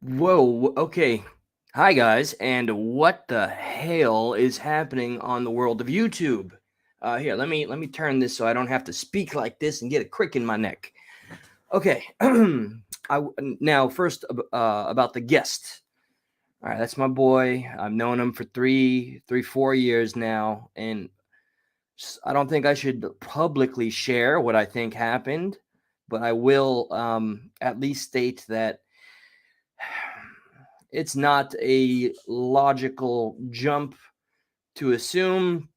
Whoa, okay. Hi guys, and what the hell is happening on the world of YouTube? Here, let me turn this so I don't have to speak like this and get a crick in my neck. Okay. Now first about the guest. All right, that's my boy. I've known him for 4 years now, and I don't think I should publicly share what I think happened, but I will at least state that it's not a logical jump to assume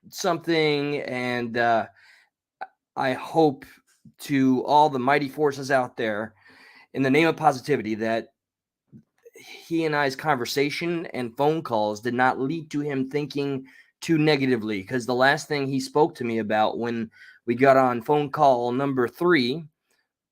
something, and I hope to all the mighty forces out there, in the name of positivity, that he and I's conversation and phone calls did not lead to him thinking too negatively. Because the last thing he spoke to me about when we got on phone call number 3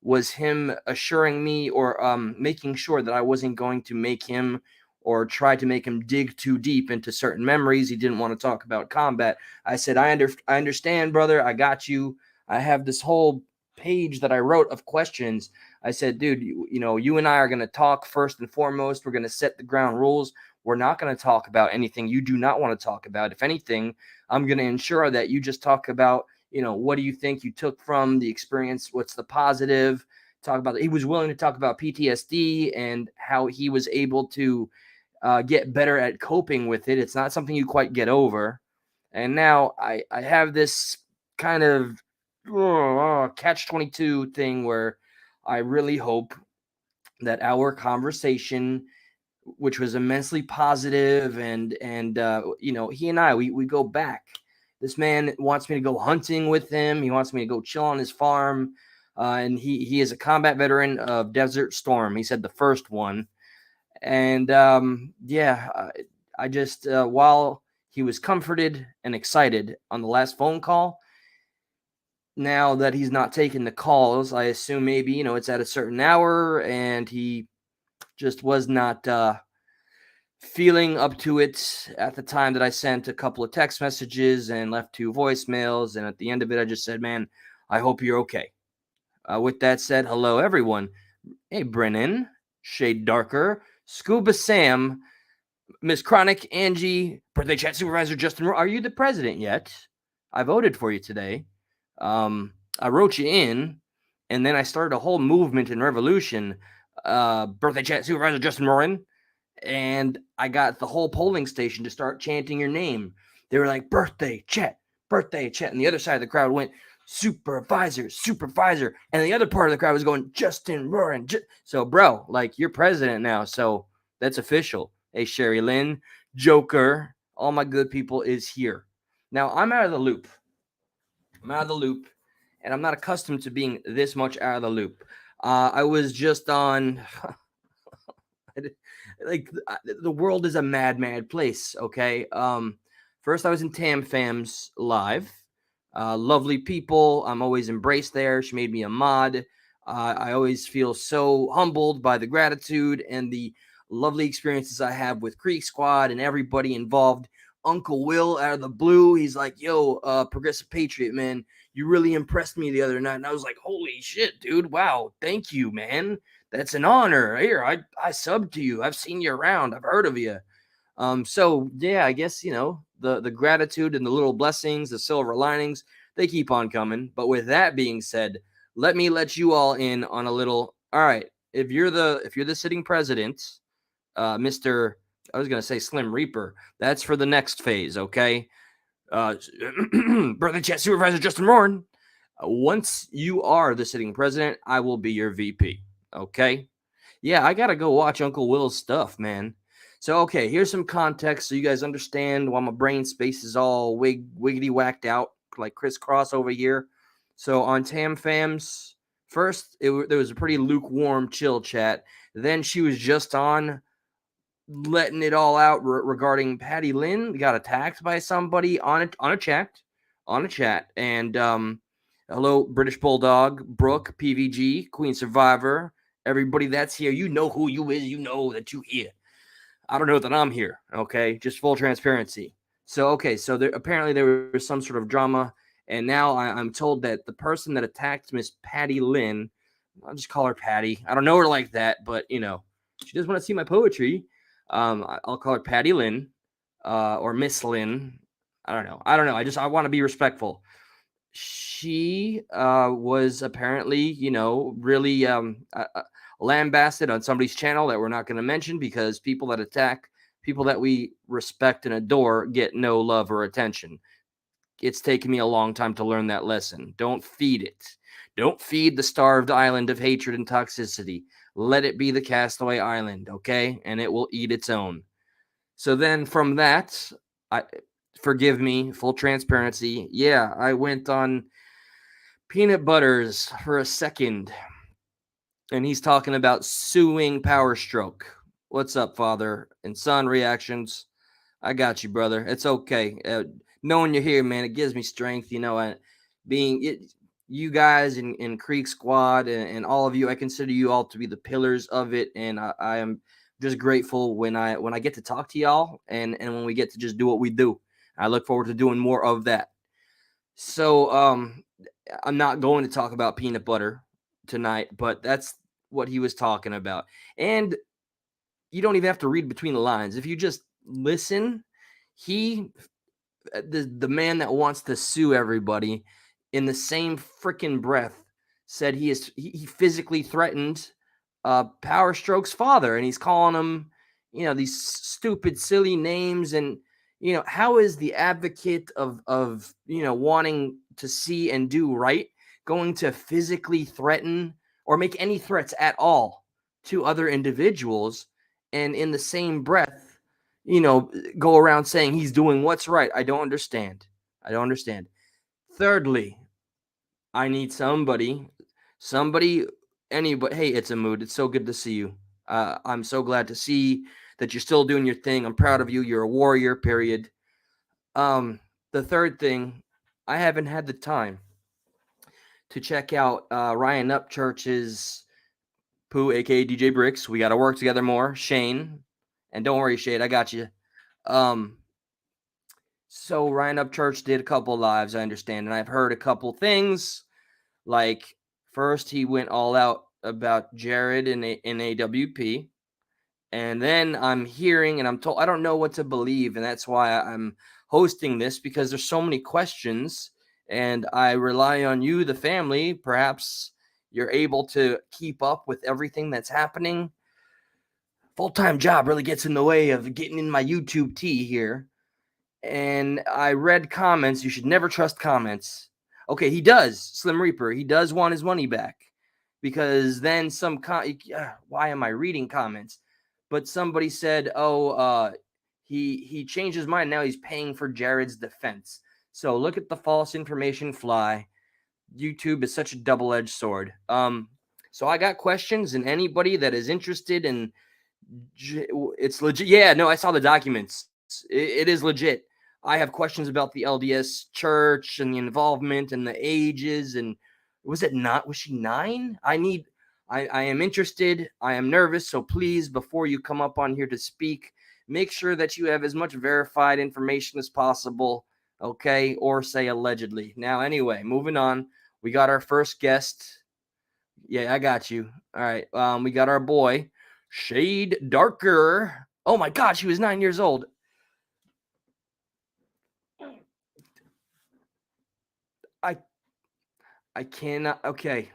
was him assuring me, or making sure that I wasn't going to make him or try to make him dig too deep into certain memories. He didn't want to talk about combat. I said, I understand, brother. I got you. I have this whole page that I wrote of questions. I said, dude, you and I are going to talk first and foremost. We're going to set the ground rules. We're not going to talk about anything you do not want to talk about. If anything, I'm going to ensure that you just talk about, what do you think you took from the experience? What's the positive? Talk about, he was willing to talk about PTSD and how he was able to get better at coping with it. It's not something you quite get over. And now I have this kind of catch 22 thing where I really hope that our conversation, which was immensely positive, and he and I, we go back. This man wants me to go hunting with him. He wants me to go chill on his farm. And he is a combat veteran of Desert Storm. He said the first one. And I just, while he was comforted and excited on the last phone call, now that he's not taking the calls, I assume maybe, it's at a certain hour and he just was not feeling up to it at the time that I sent a couple of text messages and left 2 voicemails. And at the end of it, I just said, man, I hope you're okay. With that said, hello, everyone. Hey, Brennan, Shade Darker, Scuba Sam, Miss Chronic, Angie, Birthday Chat Supervisor Justin. Are you the president yet? I voted for you today. I wrote you in, and then I started a whole movement and revolution. Birthday Chat Supervisor Justin Morin. And I got the whole polling station to start chanting your name. They were like, birthday chat, birthday chat. And the other side of the crowd went, supervisor, supervisor. And the other part of the crowd was going, Justin Roaring. So, bro, like, you're president now. So that's official. Hey, Sherry Lynn, Joker, all my good people is here. Now, I'm out of the loop. I'm out of the loop. And I'm not accustomed to being this much out of the loop. I was just on like the world is a mad, mad place. Okay. First I was in Tam Fam's live. Lovely people. I'm always embraced there. She made me a mod. I always feel so humbled by the gratitude and the lovely experiences I have with Creek Squad and everybody involved. Uncle Will, out of the blue, he's like, yo, Progressive Patriot, man, you really impressed me the other night. And I was like, holy shit, dude. Wow. Thank you, man. That's an honor. Here, I subbed to you. I've seen you around. I've heard of you. So yeah, I guess, the gratitude and the little blessings, the silver linings, they keep on coming. But with that being said, let me let you all in on a little. All right, if you're the sitting president, Mister, I was gonna say Slim Reaper. That's for the next phase, okay? Uh, Birthday Chat Supervisor Justin Roarn. Once you are the sitting president, I will be your VP. Okay? Yeah, I gotta go watch Uncle Will's stuff, man. So, okay, here's some context so you guys understand why my brain space is all wiggity whacked out like crisscross over here. So, on Tam Fam's first, there was a pretty lukewarm, chill chat. Then she was just on letting it all out regarding Patty Lynn got attacked by somebody on a chat, and hello British Bulldog, Brooke, PVG, Queen Survivor, everybody that's here. You know who you is. You know that you here. I don't know that I'm here. Okay, just full transparency. So okay, so apparently there was some sort of drama, and now I'm told that the person that attacked Miss Patty Lynn, I'll just call her Patty. I don't know her like that, but She does want to see my poetry. I'll call her Patty Lynn, or Miss Lynn. I don't know. I want to be respectful. She was apparently, really lambasted on somebody's channel that we're not going to mention, because people that attack people that we respect and adore get no love or attention. It's taken me a long time to learn that lesson. Don't feed it. Don't feed the starved island of hatred and toxicity. Let it be the castaway island, okay? And it will eat its own. So then from that, I forgive me, full transparency. Yeah, I went on Peanut Butters for a second, and he's talking about suing Power Stroke. What's up, father and son reactions? I got you, brother. It's okay. Knowing you're here, man, it gives me strength. And being it, you guys in Creek Squad, and all of you, I consider you all to be the pillars of it, and I am just grateful when I get to talk to y'all, and when we get to just do what we do. I look forward to doing more of that. So I'm not going to talk about peanut butter tonight, but that's what he was talking about. And you don't even have to read between the lines. If you just listen, he the man that wants to sue everybody, in the same freaking breath, said he physically threatened Power Stroke's father, and he's calling him, these stupid, silly names. And how is the advocate of wanting to see and do right going to physically threaten or make any threats at all to other individuals, and in the same breath, go around saying he's doing what's right? I don't understand. Thirdly, I need somebody, anybody. Hey, it's a mood. It's so good to see you. I'm so glad to see that you're still doing your thing. I'm proud of you. You're a warrior, period. The third thing, I haven't had the time to check out Ryan Upchurch's Pooh, aka DJ Bricks. We got to work together more. Shane, and don't worry, Shade, I got you. So Ryan Upchurch did a couple lives, I understand, and I've heard a couple things. Like, first he went all out about Jared in AWP, and then I'm hearing and I'm told I don't know what to believe, and that's why I'm hosting this, because there's so many questions, and I rely on you, the family. Perhaps you're able to keep up with everything that's happening. Full-time job really gets in the way of getting in my YouTube tea here. And I read comments. You should never trust comments. Okay, he does, Slim Reaper. He does want his money back, because then why am I reading comments? But somebody said, he changed his mind. Now he's paying for Jared's defense. So look at the false information fly. YouTube is such a double-edged sword. So I got questions, and anybody that is interested in, it's legit. Yeah, no, I saw the documents. It is legit. I have questions about the LDS church and the involvement and the ages. And was she 9? I am interested. I am nervous. So please, before you come up on here to speak, make sure that you have as much verified information as possible. Okay. Or say allegedly. Now, anyway, moving on. We got our first guest. Yeah, I got you. All right. We got our boy, Shade Darker. Oh my God, she was 9 years old. I cannot. Okay,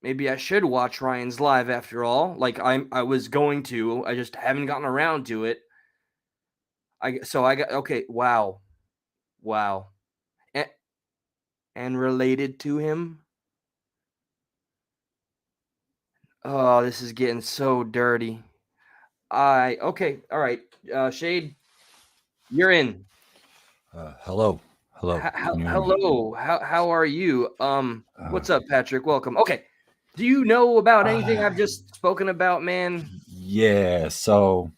maybe I should watch Ryan's live after all. Like I was going to. I just haven't gotten around to it. I got okay. Wow, and, and related to him. Oh, this is getting so dirty. Okay, all right. Shade, you're in. Hello. Hello. How are you? What's up, Patrick? Welcome. Okay. Do you know about anything I've just spoken about, man? Yeah, so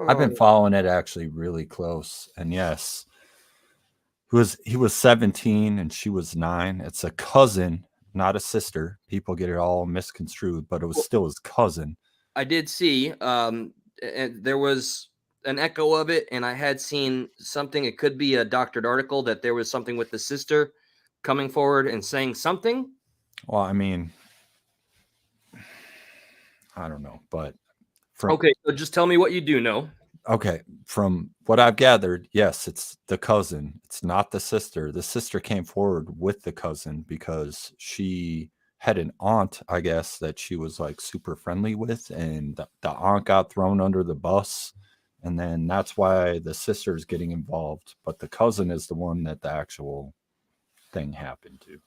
I've been following it actually really close. And yes, he was 17 and she was 9. It's a cousin, not a sister. People get it all misconstrued, but it was still his cousin. I did see and there was an echo of it, and I had seen something. It could be a doctored article that there was something with the sister coming forward and saying something. Well, I mean, I don't know, but Okay, so just tell me what you do know. Okay, from what I've gathered, yes, it's the cousin. It's not the sister. The sister came forward with the cousin because she had an aunt, I guess, that she was like super friendly with, and the aunt got thrown under the bus, and then that's why the sister is getting involved. But the cousin is the one that the actual thing happened to.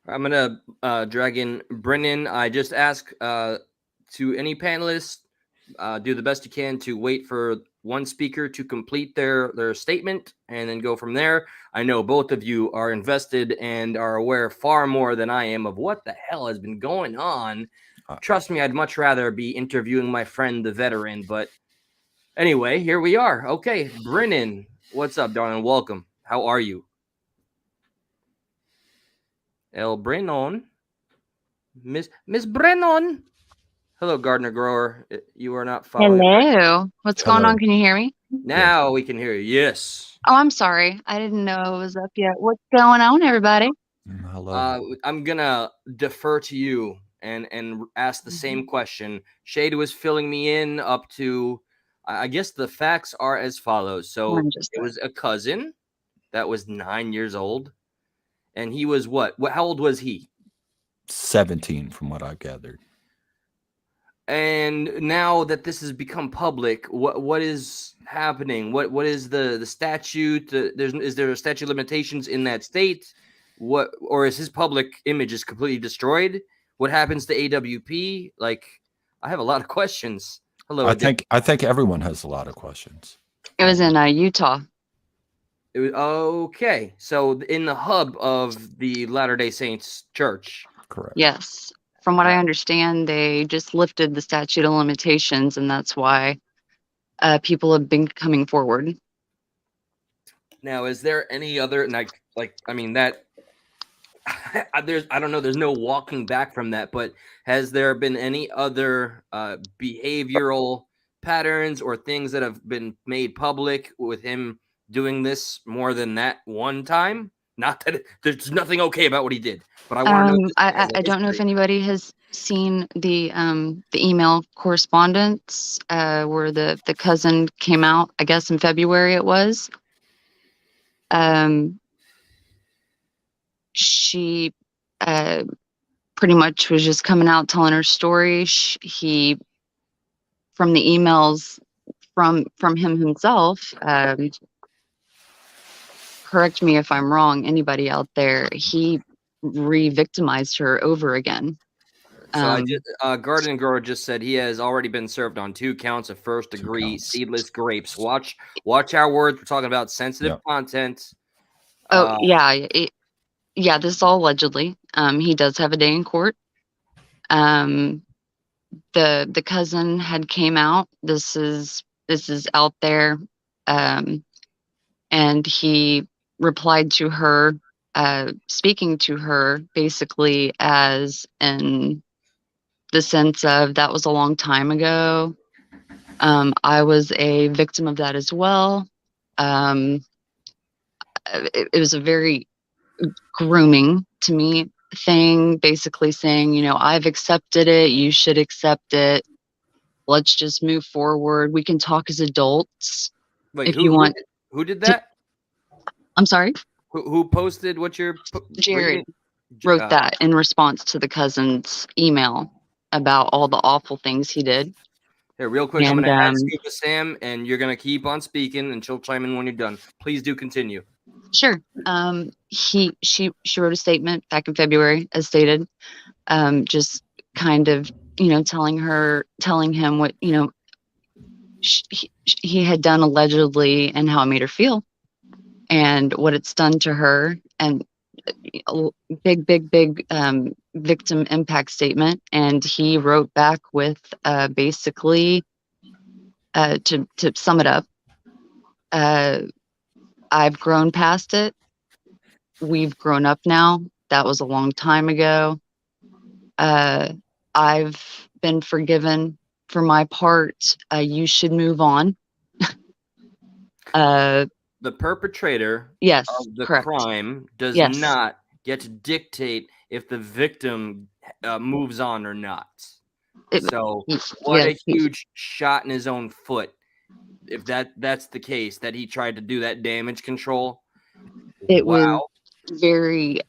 I'm gonna drag in Brennan. I just ask to any panelists, do the best you can to wait for one speaker to complete their statement and then go from there. I know both of you are invested and are aware far more than I am of what the hell has been going on. Trust me, I'd much rather be interviewing my friend, the veteran. But anyway, here we are. Okay, Brennan, what's up, darling? Welcome. How are you? El Brennan. Miss Brennan. Hello, Gardner Grower. You are not following. Hello. What's going on? Can you hear me? Now we can hear you. Yes. Oh, I'm sorry. I didn't know it was up yet. What's going on, everybody? Hello. I'm gonna defer to you and ask the same question. Shade was filling me in up to. I guess the facts are as follows. So it was a cousin that was 9 years old, and he was what? How old was he? 17, from what I gathered. And now that this has become public, what is happening? What is the statute? Is there a statute of limitations in that state? What, or is his public image is completely destroyed? What happens to AWP? Like, I have a lot of questions. Hello. I think everyone has a lot of questions. It was in Utah. It was okay. So in the hub of the Latter-day Saints Church. Correct. Yes. From what I understand, they just lifted the statute of limitations, and that's why people have been coming forward. Now, is there any other I mean that I don't know, there's no walking back from that, but has there been any other behavioral patterns or things that have been made public with him doing this more than that one time? Not that there's nothing okay about what he did, but I want to know. I don't know if anybody has seen the email correspondence where the cousin came out. I guess in February it was. She pretty much was just coming out telling her story. He, from the emails from him himself. Correct me if I'm wrong, anybody out there, he re-victimized her over again. So Garden Grower just said he has already been served on 2 counts of first-degree seedless grapes. Watch our words. We're talking about sensitive content. Yeah, this is all allegedly. He does have a day in court. The cousin had came out. This is out there, and he replied to her, speaking to her basically as in the sense of that was a long time ago. I was a victim of that as well. It was a very grooming to me thing, basically saying, I've accepted it. You should accept it. Let's just move forward. We can talk as adults. Wait, you want. Who did that? I'm sorry? Who posted what you're... Jared wrote that in response to the cousin's email about all the awful things he did. Here, real quick, I'm going to add Scuba Sam, and you're going to keep on speaking, and she'll chime in when you're done. Please do continue. She wrote a statement back in February, as stated, just kind of, telling him what, he had done allegedly and how it made her feel and what it's done to her, and big victim impact statement. And he wrote back with basically to sum it up, I've grown past it. We've grown up now. That was a long time ago. I've been forgiven for my part. You should move on. The perpetrator of the crime does not get to dictate if the victim moves on or not. So he- what yes, a huge shot in his own foot. If that's the case, that he tried to do that damage control. it was Wow. very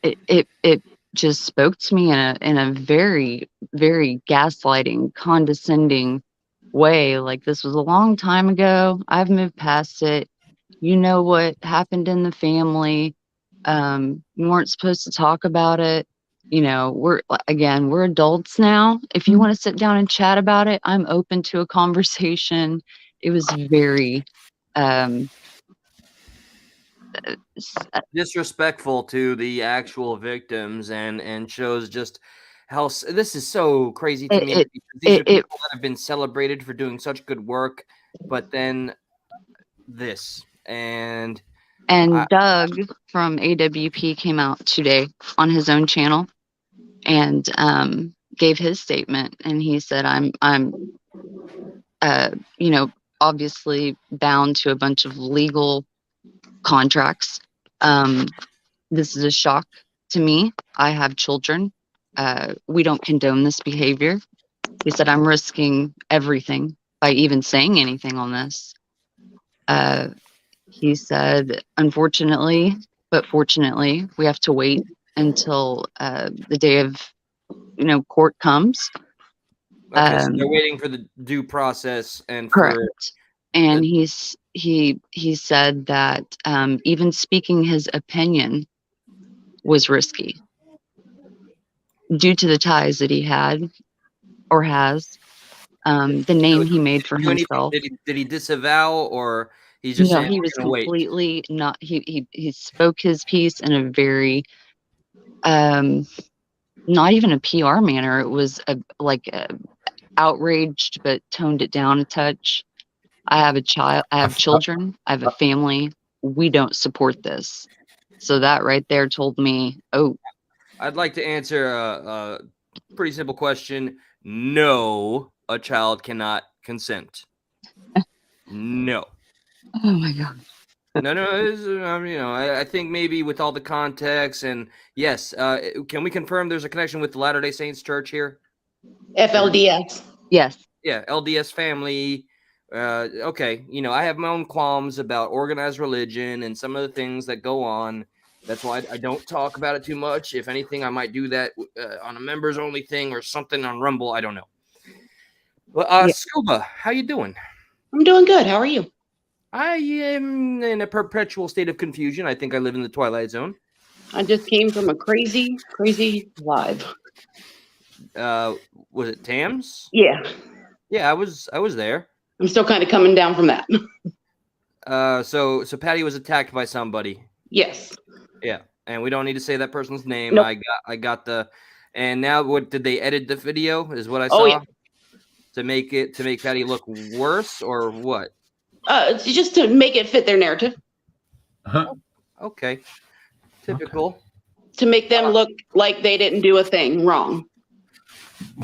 it just spoke to me in a very, very gaslighting, condescending way. Like, this was a long time ago. I've moved past it. You know what happened in the family. You weren't supposed to talk about it. You know, we're adults now. If you want to sit down and chat about it, I'm open to a conversation. It was very um Disrespectful to the actual victims, and shows just how this is so crazy to it me, it because these it, are it people that have been celebrated for doing such good work, but then this, and I, and Doug from AWP came out today on his own channel and gave his statement, and he said, I'm you know, obviously bound to a bunch of legal contracts. This is a shock to me. I have children. We don't condone this behavior. He said, I'm risking everything by even saying anything on this. He said, unfortunately, but fortunately, we have to wait until the day of, court comes. okay, so they're waiting for the due process and Correct. for And he said that even speaking his opinion was risky due to the ties that he had or has, the name he made for do anything. himself. Did he disavow, or he's just No, saying he we're was gonna wait? completely not. He spoke his piece in a very not even a PR manner. It was outraged, but toned it down a touch. I have a child. I have children. I have a family. We don't support this. So that right there told me, oh, I'd like to answer a pretty simple question. No, a child cannot consent. No. oh my God. No, I think maybe with all the context, and yes, can we confirm there's a connection with the Latter-day Saints Church here? FLDS. Yes. Yeah, LDS family. Okay, I have my own qualms about organized religion and some of the things that go on. That's why I don't talk about it too much. If anything, I might do that on a members only thing or something on Rumble. I don't know. Well, Yeah. Scuba, how you doing? I'm doing good. How are you? I am in a perpetual state of confusion. I think I live in the Twilight Zone. I just came from a crazy, crazy live. Was it Tams? Yeah, Yeah, I was there. I'm still kind of coming down from that. So Patty was attacked by somebody. Yes. Yeah, and we don't need to say that person's name. Nope. I got the, and now what did they edit the video? Is what I Oh, saw yeah. to make Patty look worse, or what? Just to make it fit their narrative, Okay, typical. to make them look like they didn't do a thing wrong.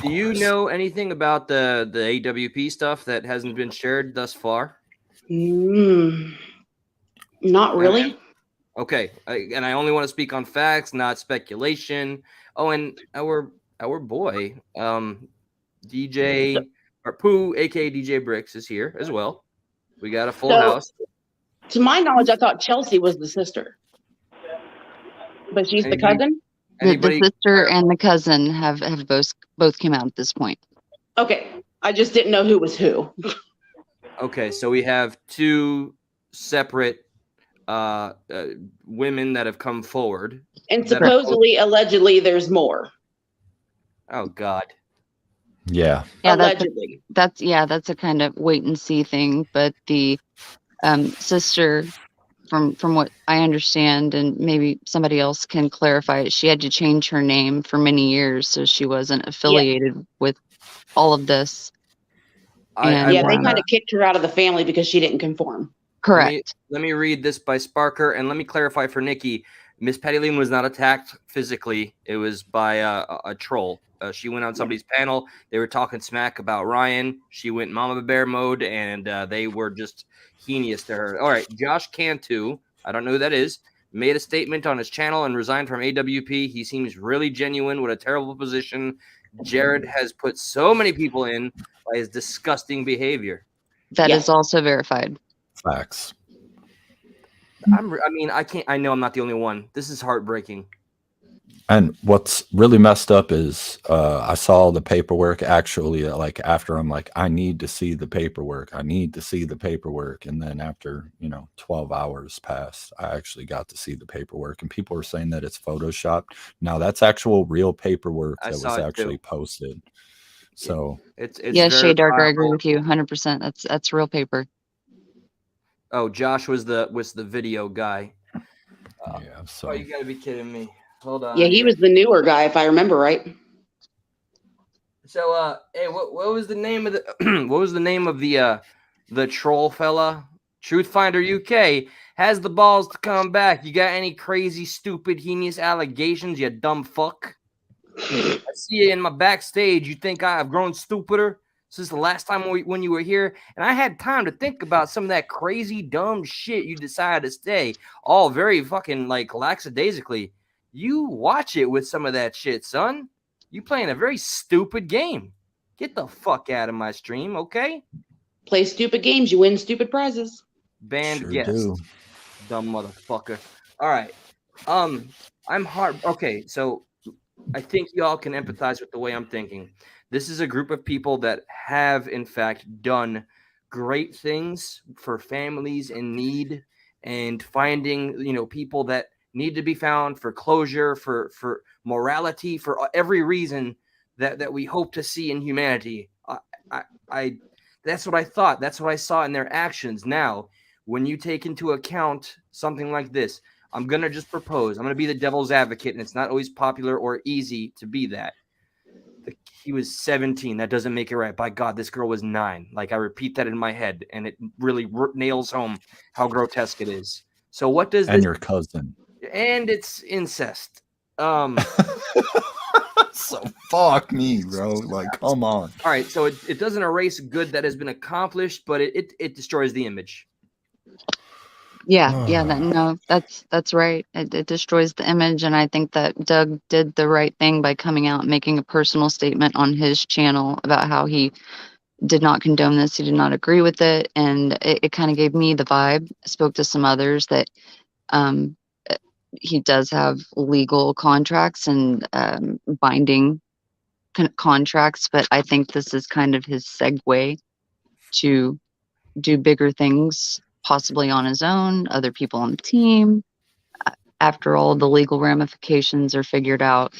Do you know anything about the AWP stuff that hasn't been shared thus far? Not really. Okay, and I only want to speak on facts, not speculation. Oh, and our boy, DJ or Pooh, aka DJ Bricks, is here as well. We got a full house. To my knowledge, I thought Chelsea was the sister, but she's the cousin. Anybody? The sister and the cousin have both came out at this point. Okay, I just didn't know who was who. Okay, so we have two separate women that have come forward, and supposedly, allegedly, there's more. Oh God. Yeah. Allegedly. That's a kind of wait and see thing. But the sister, from what I understand, and maybe somebody else can clarify it, she had to change her name for many years, so she wasn't affiliated with all of this. They kind of kicked her out of the family because she didn't conform. Correct. Let me read this by Sparker, and let me clarify for Nikki. Miss Patty Lean was not attacked physically. It was by a troll. She went on somebody's panel. They were talking smack about Ryan. She went mama bear mode, and they were just heinous to her. All right, Josh Cantu, I don't know who that is, made a statement on his channel and resigned from AWP. He seems really genuine with a terrible position. Jared has put so many people in by his disgusting behavior. That is also verified. Facts. I know I'm not the only one. This is heartbreaking. And what's really messed up is I saw the paperwork actually like after I'm like, I need to see the paperwork. I need to see the paperwork. And then after, 12 hours passed, I actually got to see the paperwork. And people are saying that it's photoshopped. Now that's actual real paperwork that was actually posted. So it's Shea Darker, I agree with you 100%. That's real paper. Oh, Josh was the video guy. Yeah, so you gotta be kidding me. Hold on. Yeah, he was the newer guy, if I remember right. So, hey, what was the name of the what was the name of the troll fella? Truthfinder UK has the balls to come back. You got any crazy, stupid, heinous allegations, you dumb fuck? I see you in my backstage. You think I have grown stupider since the last time when you were here? And I had time to think about some of that crazy, dumb shit you decided to stay. All very fucking, like, lackadaisically. You watch it with some of that shit, son. You playing a very stupid game. Get the fuck out of my stream, okay? Play stupid games, you win stupid prizes. Banned sure guest. do. Dumb motherfucker. All right. I'm hard. Okay, so I think y'all can empathize with the way I'm thinking. This is a group of people that have, in fact, done great things for families in need and finding, people that need to be found for closure, for morality, for every reason that we hope to see in humanity. I that's what I thought. That's what I saw in their actions. Now, when you take into account something like this, I'm going to just propose. I'm going to be the devil's advocate, and it's not always popular or easy to be that. He was 17. That doesn't make it right. By God, this girl was 9. Like, I repeat that in my head, and it really nails home how grotesque it is. So what does and your cousin. And it's incest. So fuck me, bro. Like, come on. All right, so it doesn't erase good that has been accomplished, but it destroys the image. Yeah, that's right. It destroys the image, and I think that Doug did the right thing by coming out and making a personal statement on his channel about how he did not condone this. He did not agree with it, and it kind of gave me the vibe. I spoke to some others that he does have legal contracts and binding contracts, but I think this is kind of his segue to do bigger things, possibly on his own, other people on the team. After all the legal ramifications are figured out.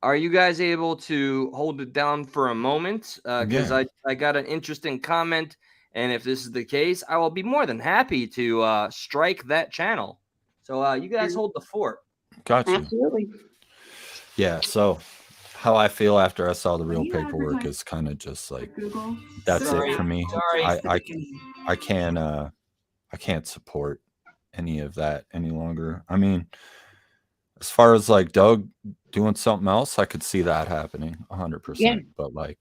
Are you guys able to hold it down for a moment? Because I got an interesting comment, and if this is the case, I will be more than happy to strike that channel. So you guys hold the fort. Gotcha. Absolutely. Yeah, so how I feel after I saw the real paperwork is kind of just like that's it for me. I can't support any of that any longer. I mean, as far as like Doug doing something else, I could see that happening 100%. Yeah. But like,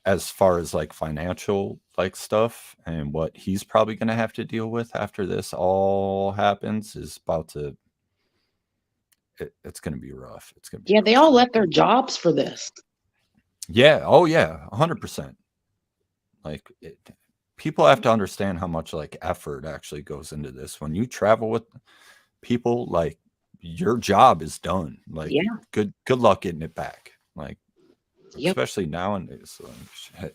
as far as like financial like stuff and what he's probably going to have to deal with after this all happens is about to. It's going to be rough. It's going to be rough. They all left their jobs for this. Yeah. Oh yeah. 100%. Like people have to understand how much like effort actually goes into this. When you travel with people, like your job is done. Like good luck getting it back. Like especially nowadays. Like,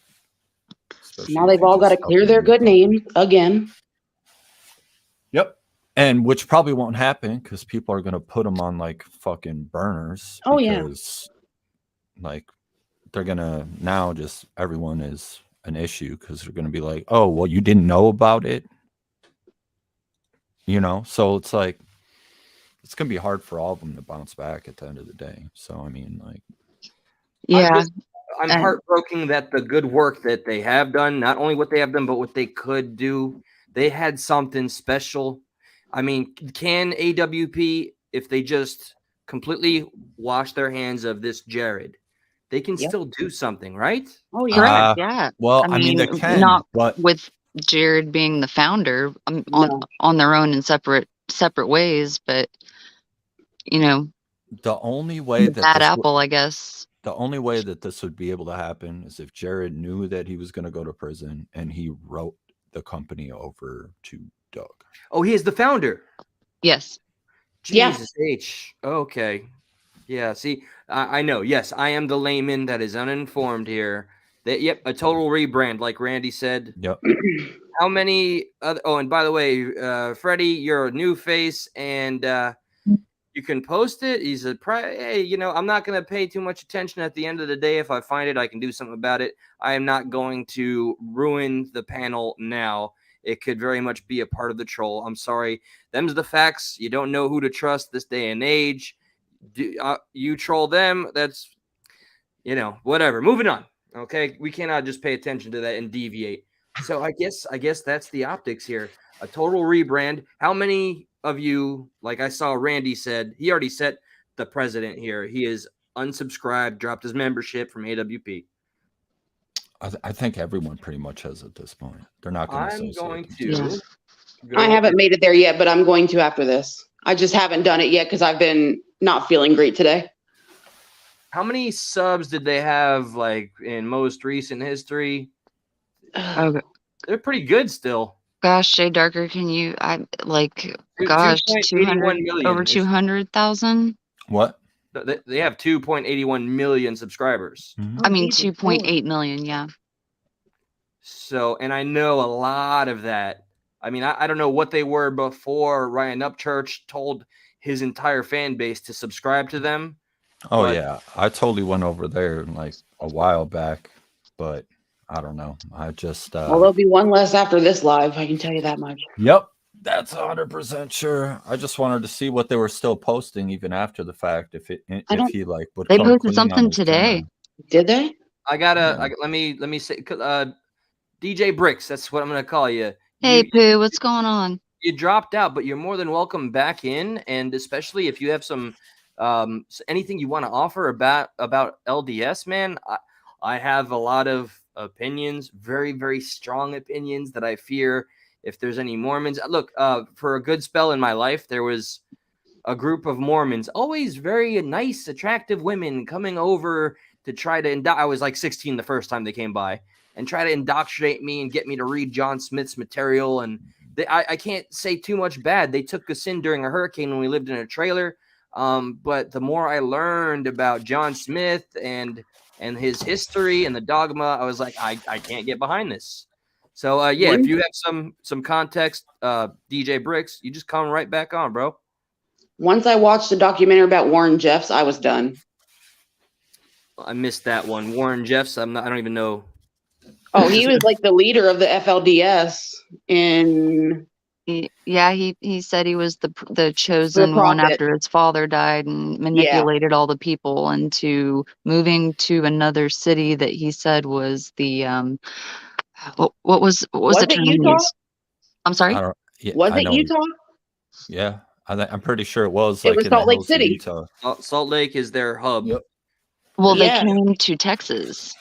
shit. Now they've all got to clear their good name again. Yep. And which probably won't happen because people are going to put them on like fucking burners. Oh, because, like, they're going to now just everyone is an issue because they're going to be like, oh, well, you didn't know about it. So it's like, it's going to be hard for all of them to bounce back at the end of the day. So, I mean, like, I'm heartbroken that the good work that they have done, not only what they have done, but what they could do, they had something special. I mean, can AWP, if they just completely wash their hands of this Jared, they can still do something, right? Oh, yeah. Correct, yeah. Well, I mean, they can, not but with Jared being the founder on their own in separate ways, but The only way that Bad this apple, I guess. the only way that this would be able to happen is if Jared knew that he was going to go to prison and he wrote the company over to Doug. Oh, he is the founder. Yes. Yeah. Jesus H. Okay. Yeah. See, I know. Yes, I am the layman that is uninformed here. Yep, a total rebrand, like Randy said. Yep. How many other? Oh, and by the way, Freddie, you're a new face, and you can post it. He's hey, I'm not going to pay too much attention. At the end of the day, if I find it, I can do something about it. I am not going to ruin the panel now. It could very much be a part of the troll. I'm sorry. Them's the facts. You don't know who to trust this day and age. You troll them. That's, whatever. Moving on. Okay. We cannot just pay attention to that and deviate. So I guess that's the optics here. A total rebrand. How many of you, like I saw Randy said, he already set the president here. He is unsubscribed, dropped his membership from AWP. I think everyone pretty much has at this point. They're not going to. I'm going to. Yeah. I haven't made it there yet, but I'm going to after this. I just haven't done it yet because I've been not feeling great today. How many subs did they have, like, in most recent history? Okay. They're pretty good still. Gosh, Jay Darker, can you? I like. Two- Gosh, 2.81 million. over 200,000. What? They have 2.81 million subscribers. Mhm. I mean, 2.8 million. Yeah. So, and I know a lot of that. I mean, I don't know what they were before Ryan Upchurch told his entire fan base to subscribe to them. Oh, But- yeah. I totally went over there like a while back, but I don't know. I just. Well, there'll be one less after this live. I can tell you that much. Yep. That's 100% sure. I just wanted to see what they were still posting even after the fact. If he like would. They come posted clean on something his today. camera. Did they? Let me say, DJ Bricks. That's what I'm going to call you. Hey, Pooh, what's going on? You dropped out, but you're more than welcome back in, and especially if you have some anything you want to offer about LDS, man. I have a lot of opinions, very, very strong opinions that I fear if there's any Mormons. Look, for a good spell in my life, there was a group of Mormons, always very nice, attractive women coming over to try to I was like 16 the first time they came by and try to indoctrinate me and get me to read John Smith's material. And I can't say too much bad. They took us in during a hurricane when we lived in a trailer. But the more I learned about John Smith and his history and the dogma, I was like, I can't get behind this. So if you have some context, DJ Bricks, you just come right back on, bro. Once I watched the documentary about Warren Jeffs, I was done. I missed that one. Warren Jeffs. I don't even know. Oh, he was like the leader of the FLDS in. Yeah, he said he was the chosen one after his father died and manipulated all the people into moving to another city that he said was the what was the term he used? I'm sorry. Was it Utah? Yeah, I'm pretty sure it was. It was Salt Lake City. Utah. Salt Lake is their hub. Yep. Well, they came to Texas.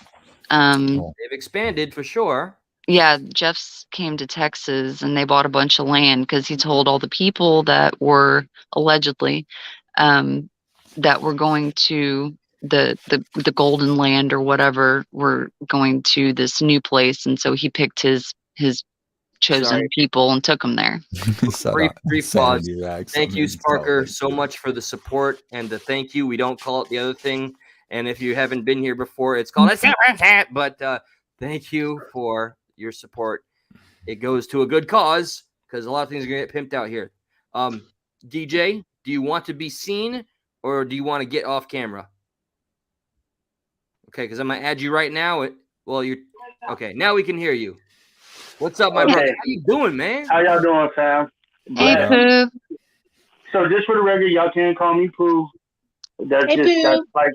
They've expanded for sure. Yeah, Jeff's came to Texas and they bought a bunch of land because he told all the people that were allegedly that were going to the golden land or whatever were going to this new place, and so he picked his chosen people and took them there. Brief pause. Thank you, Sparker, so much for the support and the thank you. We don't call it the other thing, and if you haven't been here before, it's called a but thank you for your support. It goes to a good cause because a lot of things are gonna get pimped out here. DJ, do you want to be seen or do you want to get off camera? Okay, because I'm gonna add you right now. You're okay. Now we can hear you. What's up, my brother? How you doing, man? How y'all doing, fam? Hey, Pooh. So just for the record, y'all can't call me Pooh. That's like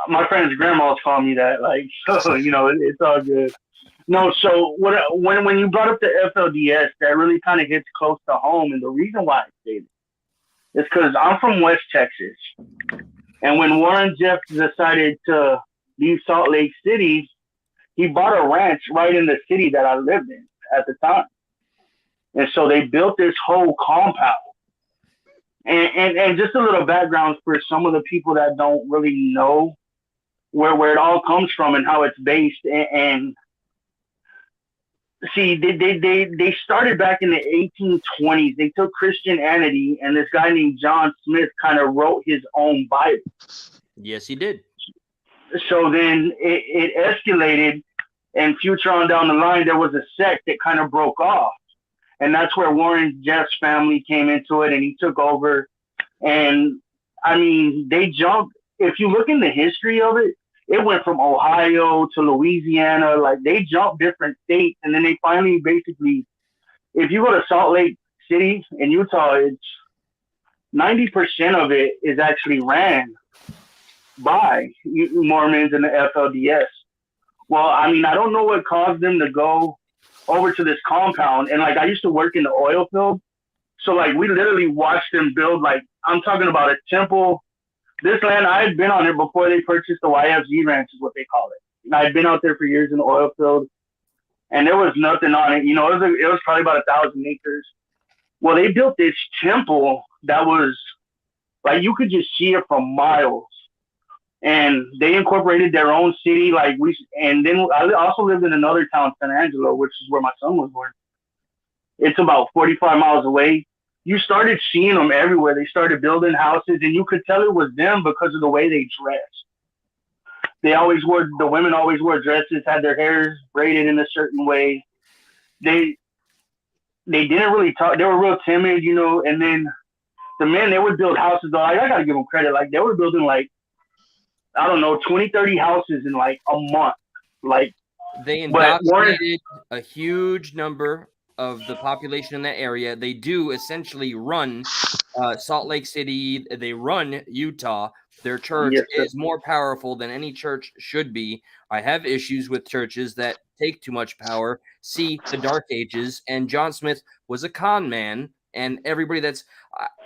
my friend's grandma's call me that. Like, so it's all good. No, so when you brought up the FLDS, that really kind of hits close to home, and the reason why I say it is because I'm from West Texas, and when Warren Jeffs decided to leave Salt Lake City, he bought a ranch right in the city that I lived in at the time, and so they built this whole compound, And just a little background for some of the people that don't really know where it all comes from and how it's based. And see, they started back in the 1820s. They took Christianity, and this guy named John Smith kind of wrote his own Bible. Yes, he did. So then it escalated, and future on down the line, there was a sect that kind of broke off. And that's where Warren Jeff's family came into it, and he took over. And, I mean, they jumped. If you look in the history of it, it went from Ohio to Louisiana. Like, they jumped different states, and then they finally basically, if you go to Salt Lake City in Utah, it's 90% of it is actually ran by Mormons and the FLDS. Well, I mean, I don't know what caused them to go over to this compound. And like, I used to work in the oil field. So like, we literally watched them build, like, I'm talking about a temple. This land, I had been on it before they purchased the YFZ ranch is what they call it. And I had been out there for years in the oil field, and there was nothing on it. You know, it was probably about 1,000 acres. Well, they built this temple that was like, you could just see it from miles. And they incorporated their own city. And then I also lived in another town, San Angelo, which is where my son was born. It's about 45 miles away. You started seeing them everywhere. They started building houses, and you could tell it was them because of the way they dressed. The women always wore dresses, had their hair braided in a certain way. They didn't really talk. They were real timid, you know. And then the men, they would build houses. Though, I got to give them credit. Like, they were building, like, I don't know, 20, 30 houses in like a month. Like, they indoctrinated a huge number of the population in that area. They do essentially run Salt Lake City. They run Utah. Their church is more powerful than any church should be. I have issues with churches that take too much power. See the Dark Ages, and John Smith was a con man. And everybody that's,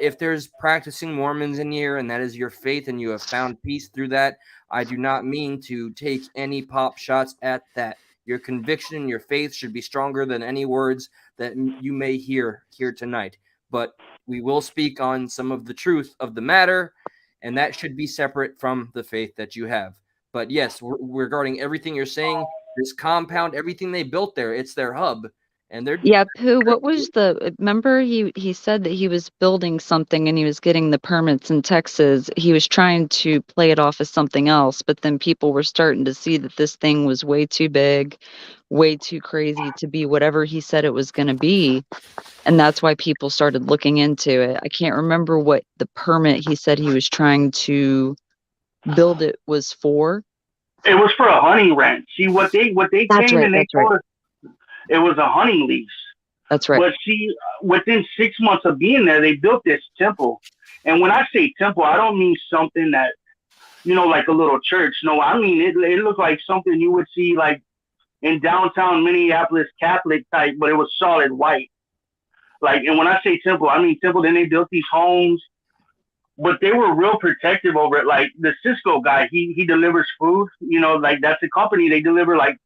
if there's practicing Mormons in here and that is your faith and you have found peace through that, I do not mean to take any pop shots at that. Your conviction and your faith should be stronger than any words that you may hear here tonight. But we will speak on some of the truth of the matter, and that should be separate from the faith that you have. But yes, regarding everything you're saying, this compound, everything they built there, it's their hub. And they're what was remember he said that he was building something and he was getting the permits in Texas. He was trying to play it off as something else, but then people were starting to see that this thing was way too big, way too crazy to be whatever he said it was going to be. And that's why people started looking into it. I can't remember what the permit he said he was trying to build it was for. It was for a hunting ranch. See, what they came and they told us, it was a hunting lease. That's right. But see, within 6 months of being there, they built this temple. And when I say temple, I don't mean something that, you know, like a little church. No, I mean, it looked like something you would see like in downtown Minneapolis, Catholic type, but it was solid white. Like, and when I say temple, I mean temple. Then they built these homes, but they were real protective over it. Like the Cisco guy, he delivers food, you know, like that's a company. They deliver like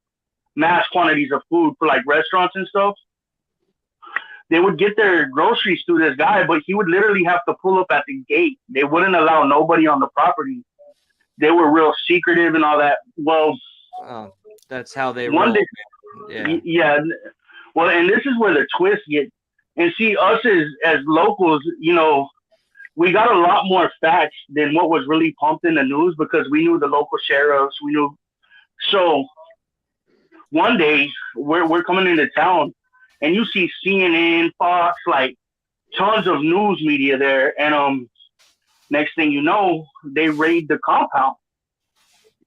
mass quantities of food for like restaurants and stuff. They would get their groceries through this guy, but he would literally have to pull up at the gate. They wouldn't allow nobody on the property. They were real secretive and all that. Well, that's how they roll. Yeah. Well, and this is where the twist gets. And see, us as locals, you know, we got a lot more facts than what was really pumped in the news because we knew the local sheriffs. We knew. So one day we're coming into town and you see CNN, Fox, like tons of news media there. And next thing you know, they raid the compound.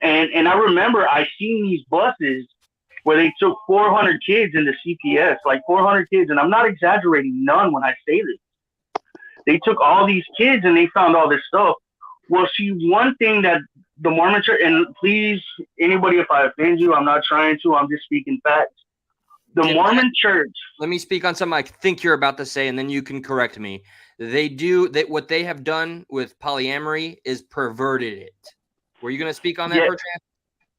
And I remember I seen these buses where they took 400 kids into CPS, like 400 kids. And I'm not exaggerating none when I say this. They took all these kids and they found all this stuff. Well, see, one thing that the Mormon church, and please, anybody, if I offend you, I'm not trying to, I'm just speaking facts. The Mormon church. Let me speak on something I think you're about to say, and then you can correct me. What they have done with polyamory is perverted it. Were you going to speak on that, perchance?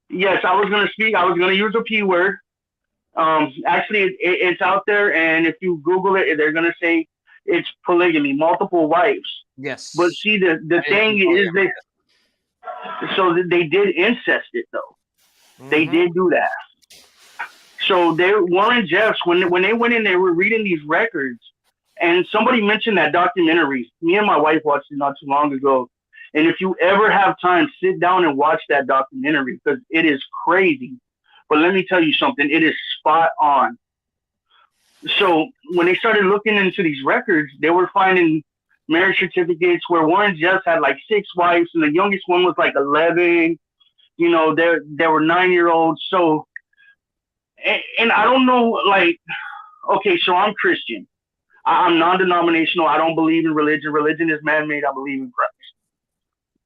Yes, I was going to speak. I was going to use a P word. Actually, it's out there, and if you Google it, they're going to say it's polygamy, multiple wives. Yes. But see, the thing is they did incest it though. They did do that. So Warren Jeffs, when they went in, they were reading these records, and somebody mentioned that documentary. Me and my wife watched it not too long ago. And if you ever have time, sit down and watch that documentary because it is crazy. But let me tell you something, it is spot on. So when they started looking into these records, they were finding marriage certificates where Warren Jeffs had like 6 wives, and the youngest one was like 11. You know, there were 9-year-olds. So, and I don't know, like, okay, so I'm Christian. I'm non-denominational. I don't believe in religion. Religion is man-made. I believe in Christ.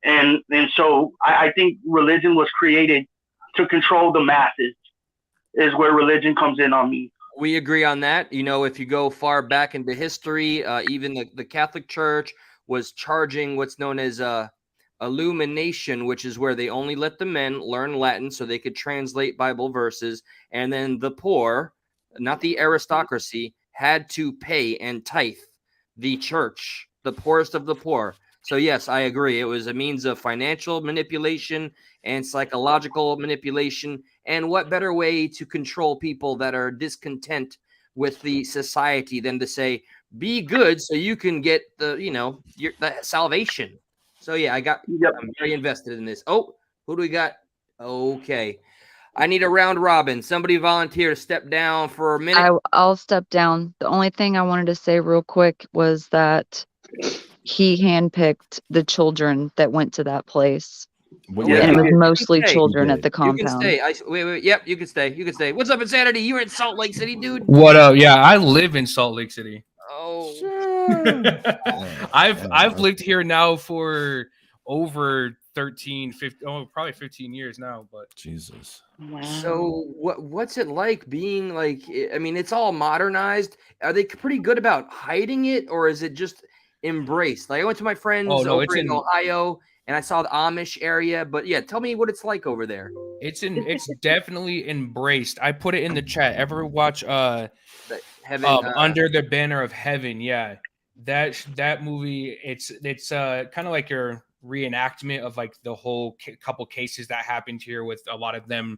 And so I think religion was created to control the masses, is where religion comes in on me. We agree on that. You know, if you go far back into history, even the Catholic Church was charging what's known as illumination, which is where they only let the men learn Latin so they could translate Bible verses. And then the poor, not the aristocracy, had to pay and tithe the church, the poorest of the poor. So, yes, I agree. It was a means of financial manipulation and psychological manipulation. And what better way to control people that are discontent with the society than to say, be good so you can get the salvation. So, yeah, I'm very invested in this. Oh, who do we got? Okay. I need a round robin. Somebody volunteer to step down for a minute. I'll step down. The only thing I wanted to say real quick was that he handpicked the children that went to that place. Well, And it was You mostly can stay. children at the You can compound. stay. Wait. Yep, you can stay. You can stay. What's up, Insanity? You're in Salt Lake City, dude. What up? Yeah, I live in Salt Lake City. Oh, I've lived here now for over probably 15 years now. But Jesus. Wow. so what's it like being like? I mean, it's all modernized. Are they pretty good about hiding it, or is it just embraced? Like I went to my friends over in Ohio, and I saw the Amish area. But yeah, tell me what it's like over there. it's definitely embraced. I put it in the chat. Ever watch Heaven, Under the Banner of Heaven? Yeah, that movie. It's kind of like your reenactment of like the whole couple cases that happened here with a lot of them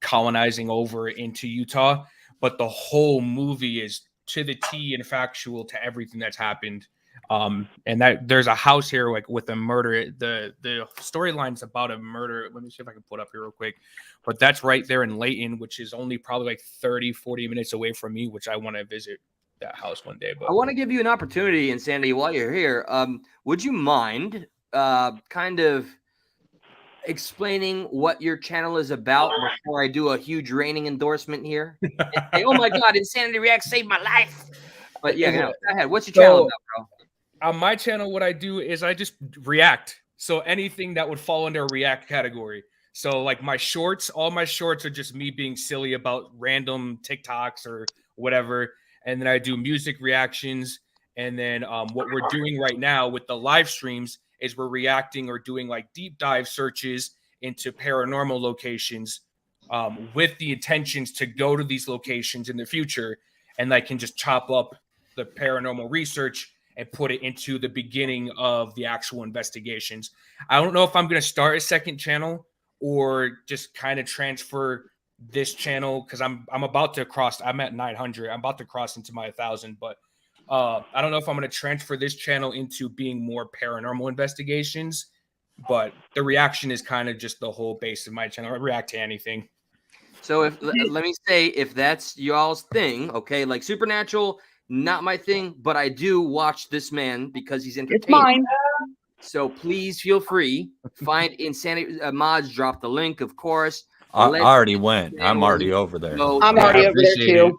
colonizing over into Utah. But the whole movie is to the T and factual to everything that's happened. And that there's a house here like with a murder. The storyline's about a murder. Let me see if I can put up here real quick. But that's right there in Layton, which is only probably like 30-40 minutes away from me, which I want to visit that house one day. But I want to give you an opportunity, Insanity, while you're here. Would you mind kind of explaining what your channel is about before I do a huge raining endorsement here? And say, oh my God, Insanity Reacts saved my life. But yeah, go ahead. What's your channel about, bro? On my channel, what I do is I just react. So anything that would fall under a react category. So like my shorts, all my shorts are just me being silly about random TikToks or whatever. And then I do music reactions. And then what we're doing right now with the live streams is we're reacting or doing like deep dive searches into paranormal locations with the intentions to go to these locations in the future. And I can just chop up the paranormal research and put it into the beginning of the actual investigations. I don't know if I'm going to start a second channel or just kind of transfer this channel because I'm about to cross. I'm at 900. I'm about to cross into my 1,000, but I don't know if I'm going to transfer this channel into being more paranormal investigations, but the reaction is kind of just the whole base of my channel. I react to anything. So let me say, if that's y'all's thing, okay, like Supernatural, not my thing, but I do watch this man because he's entertaining. It's mine. So please feel free. Find Insanity Mods. Drop the link, of course. I already went. I'm already over there. I'm already over there too.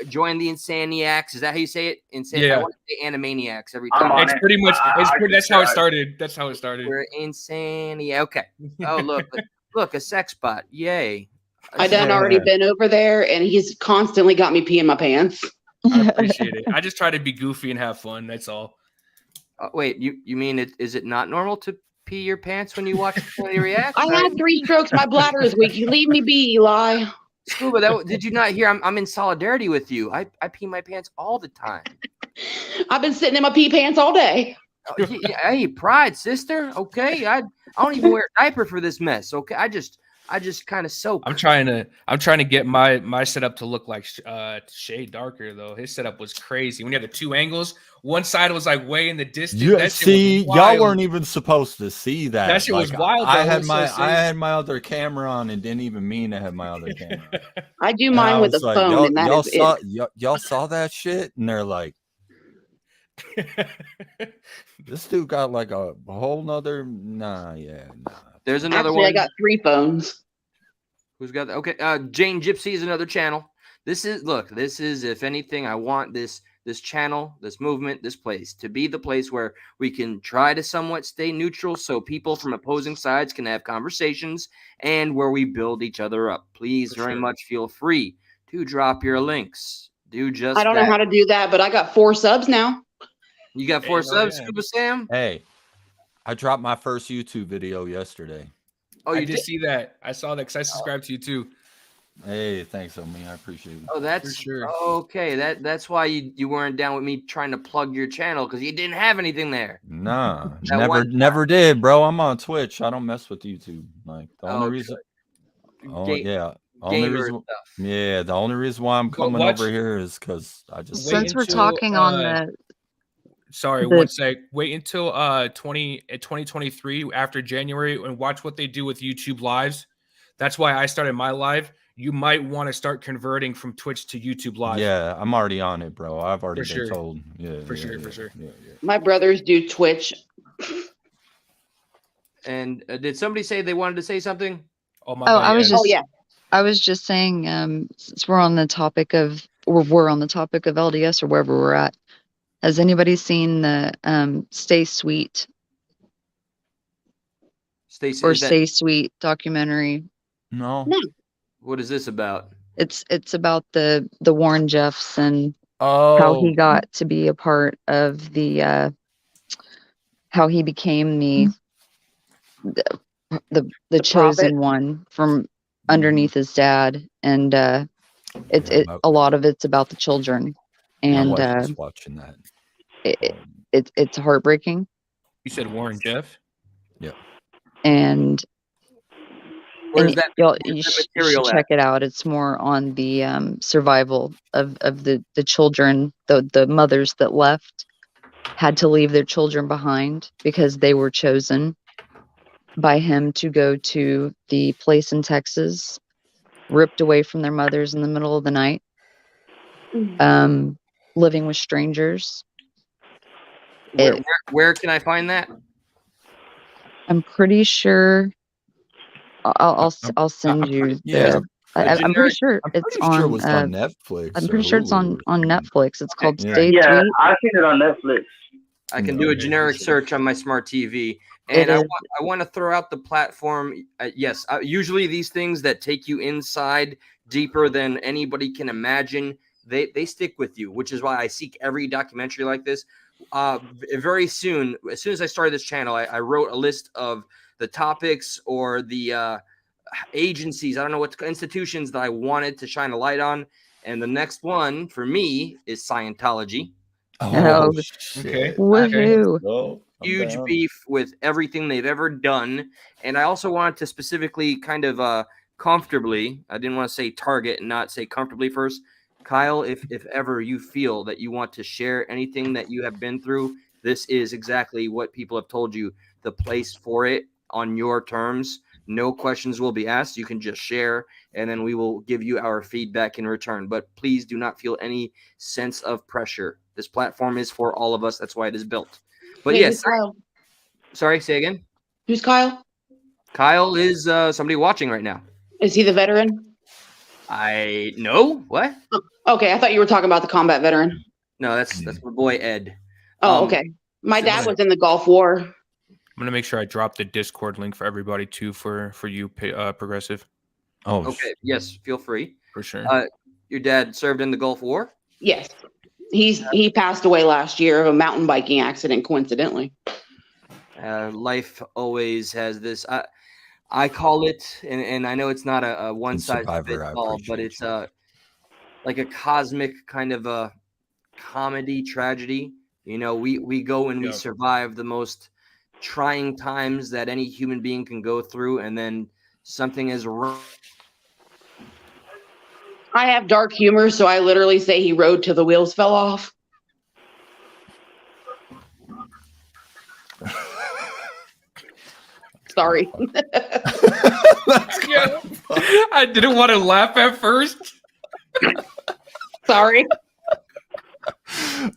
Join the Insaniacs. Is that how you say it? Yeah. I want to say Animaniacs every time. It's pretty much. That's how it started. That's how it started. We're Insania. Okay. Oh look, a sex bot. Yay. I done already been over there, and he's constantly got me peeing my pants. I appreciate it. I just try to be goofy and have fun. That's all. Wait, you mean it? Is it not normal to pee your pants when you watch Insanity React? I had 3 strokes. My bladder is weak. You leave me be, Eli. Scuba, did you not hear? I'm in solidarity with you. I pee my pants all the time. I've been sitting in my pee pants all day. Hey, pride, sister. Okay, I don't even wear a diaper for this mess. Okay, I just kind of soak. I'm trying to get my setup to look like shade darker though. His setup was crazy. When you had the two angles, one side was like way in the distance. You That shit see, was y'all wild. weren't even supposed to see that. That shit was wild, I though. had So my it's- I had my other camera on and didn't even mean to have my other camera. I do And mine I with a was like, phone, and that y'all is saw it. y'all saw that shit, and they're like, this dude got like a whole nother. Nah. There's another Actually, one. I got 3 phones. Who's got that? Okay, Jane Gypsy is another channel. This is if anything, I want this channel, this movement, this place to be the place where we can try to somewhat stay neutral so people from opposing sides can have conversations and where we build each other up. Please For very sure. much feel free to drop your links. Do just I don't that. know how to do that, but I got 4 subs now. You got Hey, 4 no, subs, yeah. Scuba Sam? Hey, I dropped my first YouTube video yesterday. Oh, I you did did? see that. I saw that because I subscribed to you too. Hey, thanks, Omi. I appreciate it. Oh, that's sure. okay. That's why you weren't down with me trying to plug your channel because you didn't have anything there. Nah, That never did, bro. I'm on Twitch. I don't mess with YouTube. Like the only Okay. reason. Oh Ga- yeah, only gamer reason. stuff. Yeah, the only reason why I'm But coming watch- over here is because I just. Wait Since we're until, talking on the Sorry, The- one sec. Wait until 2023 after January and watch what they do with YouTube lives. That's why I started my live. You might want to start converting from Twitch to YouTube live. Yeah, I'm already on it, bro. I've already For been sure. told. Yeah, For yeah, sure, yeah, for sure. Yeah. My brothers do Twitch. And did somebody say they wanted to say something? Oh my Oh, bad. I was yeah. Oh, yeah. I was just saying, since we're on the topic of LDS or wherever we're at, has anybody seen the Stay Sweet Stacy, or is that, Stay Sweet documentary? No. No. what is this about? It's about the Warren Jeffs and Oh. how he got to be a part of the how he became the chosen prophet. one from underneath his dad, and a lot of it's about the children, My and wife was watching that. it's heartbreaking, You said Warren Jeff? and Where's that? you where's that should material check it out. It's more on the survival of the children, the mothers that left had to leave their children behind because they were chosen by him to go to the place in Texas, ripped away from their mothers in the middle of the night, living with strangers. Where can I find that? I'm pretty sure I'll send you yeah. I'm pretty sure I'm it's pretty sure it on was on Netflix. I'm or pretty sure it's on Hulu or something. Netflix. It's called Yeah. Stay Yeah, Sweet. I've seen it on Netflix. I can No, do a okay, generic for sure. search on my smart TV. And It I is. want to throw out the platform. Yes, usually these things that take you inside deeper than anybody can imagine, they stick with you, which is why I seek every documentary like this. Very soon, as soon as I started this channel, I wrote a list of the topics or the agencies, I don't know what institutions that I wanted to shine a light on. And the next one for me is Scientology. Oh, shit. Okay. Woohoo! No, I'm Huge down. beef with everything they've ever done. And I also wanted to specifically kind of comfortably, I didn't want to say target and not say comfortably first. Kyle, if ever you feel that you want to share anything that you have been through, this is exactly what people have told you, the place for it on your terms. No questions will be asked. You can just share, and then we will give you our feedback in return. But please do not feel any sense of pressure. This platform is for all of us. That's why it is built. But Hey, yes, who's Kyle? sorry, say again. Who's Kyle? Kyle is somebody watching right now. Is he the veteran? I know what? Okay, I thought you were talking about the combat veteran. No, that's my boy Ed. Oh, Um, okay. My so dad the- was in the Gulf War. I'm gonna make sure I drop the Discord link for everybody too for you, Progressive, Oh, Okay, yes, feel free. for sure. Your dad served in the Gulf War. Yes. He passed away last year of a mountain biking accident, coincidentally. Life always has this. I call it, and I know it's not a one size Survivor, fits I all, but appreciate it's you. like a cosmic kind of a comedy tragedy You know, we go and we Yeah. survive the most trying times that any human being can go through, and then something is wrong. I have dark humor, so I literally say he rode till the wheels fell off. Sorry. Yeah. I didn't want to laugh at first. Sorry. I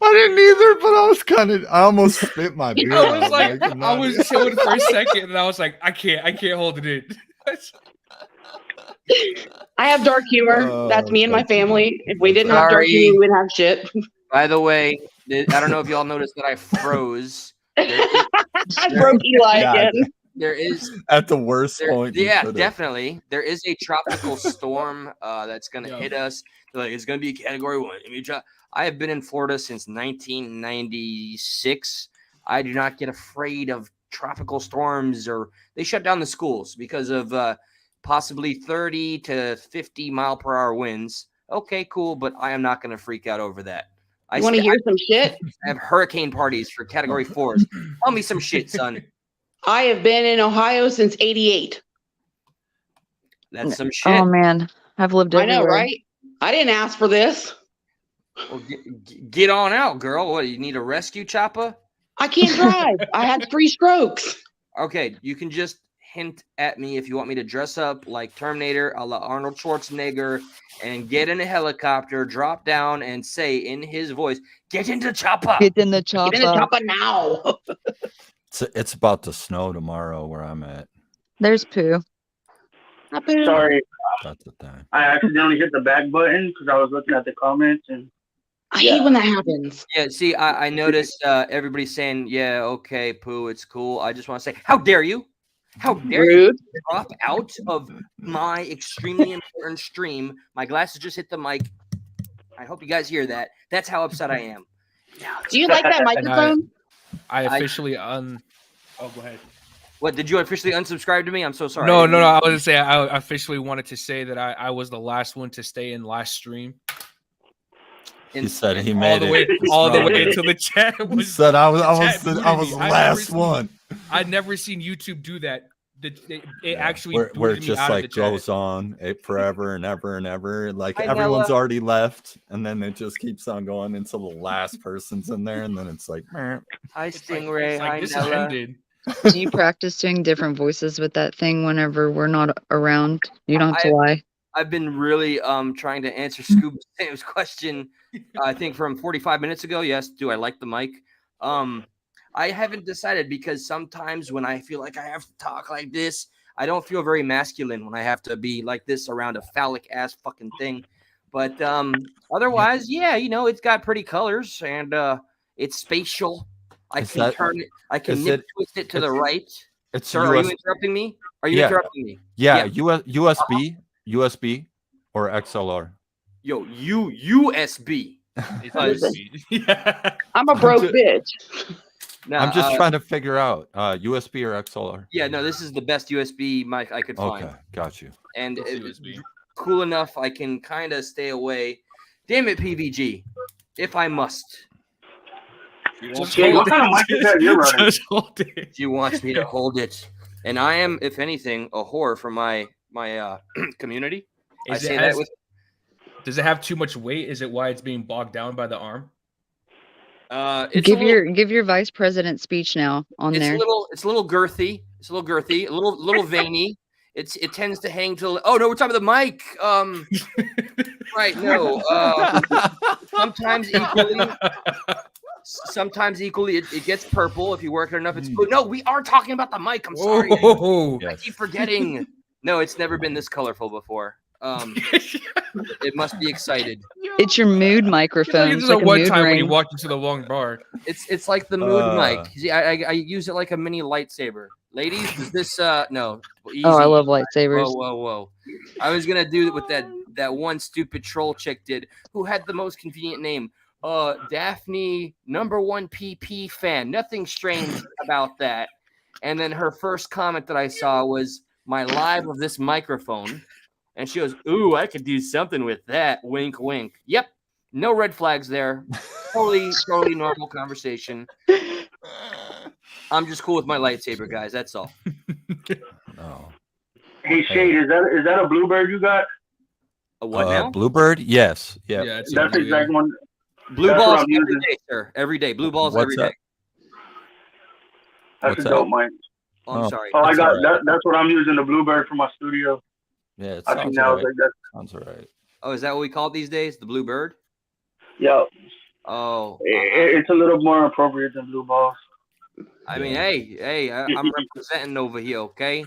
didn't either, but I almost spit my beer I was out. like, I'm I not- was chilling for a second, and I was like, I can't hold it in. I have dark humor. That's me and my that's family. If we didn't have dark Sorry. humor, we wouldn't have shit. By the way, I don't know if y'all noticed that I froze. I broke Eli God. again. There is at the worst point. you yeah, could've. definitely. There is a tropical storm that's going to Yeah. hit us. Like, it's going to be Category 1. I have been in Florida since 1996. I do not get afraid of tropical storms, or they shut down the schools because of possibly 30 to 50 mile per hour winds. Okay, cool, but I am not going to freak out over that. You want to hear some shit? I have hurricane parties for Category 4s. Tell me some shit, son. I have been in Ohio since '88. That's some shit. Oh man, I've lived I everywhere. know, right? I didn't ask for this. Well, get on out, girl. What, you need a rescue chopper? I can't drive. I had 3 strokes. Okay, you can just hint at me if you want me to dress up like Terminator, a la Arnold Schwarzenegger, and get in a helicopter, drop down, and say in his voice, "Get into chopper." Get in the chopper. Get in the chopper now. It's about to snow tomorrow where I'm at. There's poo. Sorry, That's the thing. I accidentally hit the back button because I was looking at the comments and I hate when that happens. Yeah, see, I noticed everybody saying, "Yeah, okay, poo, it's cool." I just want to say, how dare you? How dare you Rude. drop out of my extremely important stream? My glasses just hit the mic. I hope you guys hear that. That's how upset I am. Do you like that microphone? I officially Oh, go ahead. What, did you officially unsubscribe to me? I'm so sorry. No. I was gonna say I officially wanted to say that I was the last one to stay in last stream. He said he all made the it. way to all the snow. way until the chat He was. said I was chat the booted me. last I've never seen- one. I'd never seen YouTube do that. It actually where it booted me just out of like the chat. goes on forever and ever and ever. Like Hi, everyone's Nella. already left, and then it just keeps on going until the last person's in there, and then it's like, meh. Hi, It's like- Stingray. it's like, Hi, this Nella. ended. Do you practice doing different voices with that thing whenever we're not around? You don't have to lie. I've been really trying to answer Scoob Sam's question. I think from 45 minutes ago. Yes, do I like the mic? I haven't decided because sometimes when I feel like I have to talk like this, I don't feel very masculine when I have to be like this around a phallic ass fucking thing. But otherwise, yeah, you know, it's got pretty colors and it's spatial. I Is can that- turn it. I can is nip it- twist it to the it's- right. It's Sir, are you US, interrupting me? Are you Yeah. interrupting me? yeah, yeah. USB or XLR. Yo, USB. Yeah. I'm a broke ju- bitch. No, I'm just trying to figure out USB or XLR. Yeah, no, this is the best USB mic I could find, Okay, got you. and It's it's USB. cool enough I can kind of stay away. Damn it, PVG, if I must. Just Jay, what hold kind of it. mic is that you're running? Just hold it. She wants me to hold it, and I am, if anything, a whore for my community. I Is it say has- that with Does it have too much weight? Is it why it's being bogged down by the arm? it's Give a little, your vice president speech now on it's there. a little girthy. It's a little girthy, a little veiny. It tends to hang to. Oh no, we're talking about the mic. Right? No. Sometimes equally, it gets purple. If you work it enough, it's blue. No, we are talking about the mic. I'm sorry. Whoa. I keep forgetting. No, it's never been this colorful before. It must be excited. It's your mood It's microphone. like It's just like a a one mood time when you ring. walk into the long bar. It's like the mood Uh. mic. See, I use it like a mini lightsaber. Ladies, is this no? Easy. Oh, I love lightsabers. Whoa. I was gonna do it with that one stupid troll chick did who had the most convenient name. Daphne #1 PP fan. Nothing strange about that. And then her first comment that I saw was my live of this microphone. And she goes, "Ooh, I could do something with that." Wink, wink. Yep. No red flags there. totally normal conversation. I'm just cool with my lightsaber, guys. That's all. No. Hey Shade, is that a bluebird you got? A what now? Bluebird? Yes. Yeah. Yeah, it's That's the exact one. Blue That's what balls I'm every using. day, sir. Every day. Blue balls What's every that? day. That's What's a dope that? mic. Oh, I'm Oh. sorry. Oh, I That's got all right. that. That's what I'm using, the bluebird for my studio. Yeah, it I think sounds now all it's right. like that. Sounds all right. Oh, is that what we call it these days? The blue bird? Yeah, Oh, it's a little more appropriate than blue balls. I mean, Yeah. hey, I'm representing over here, okay?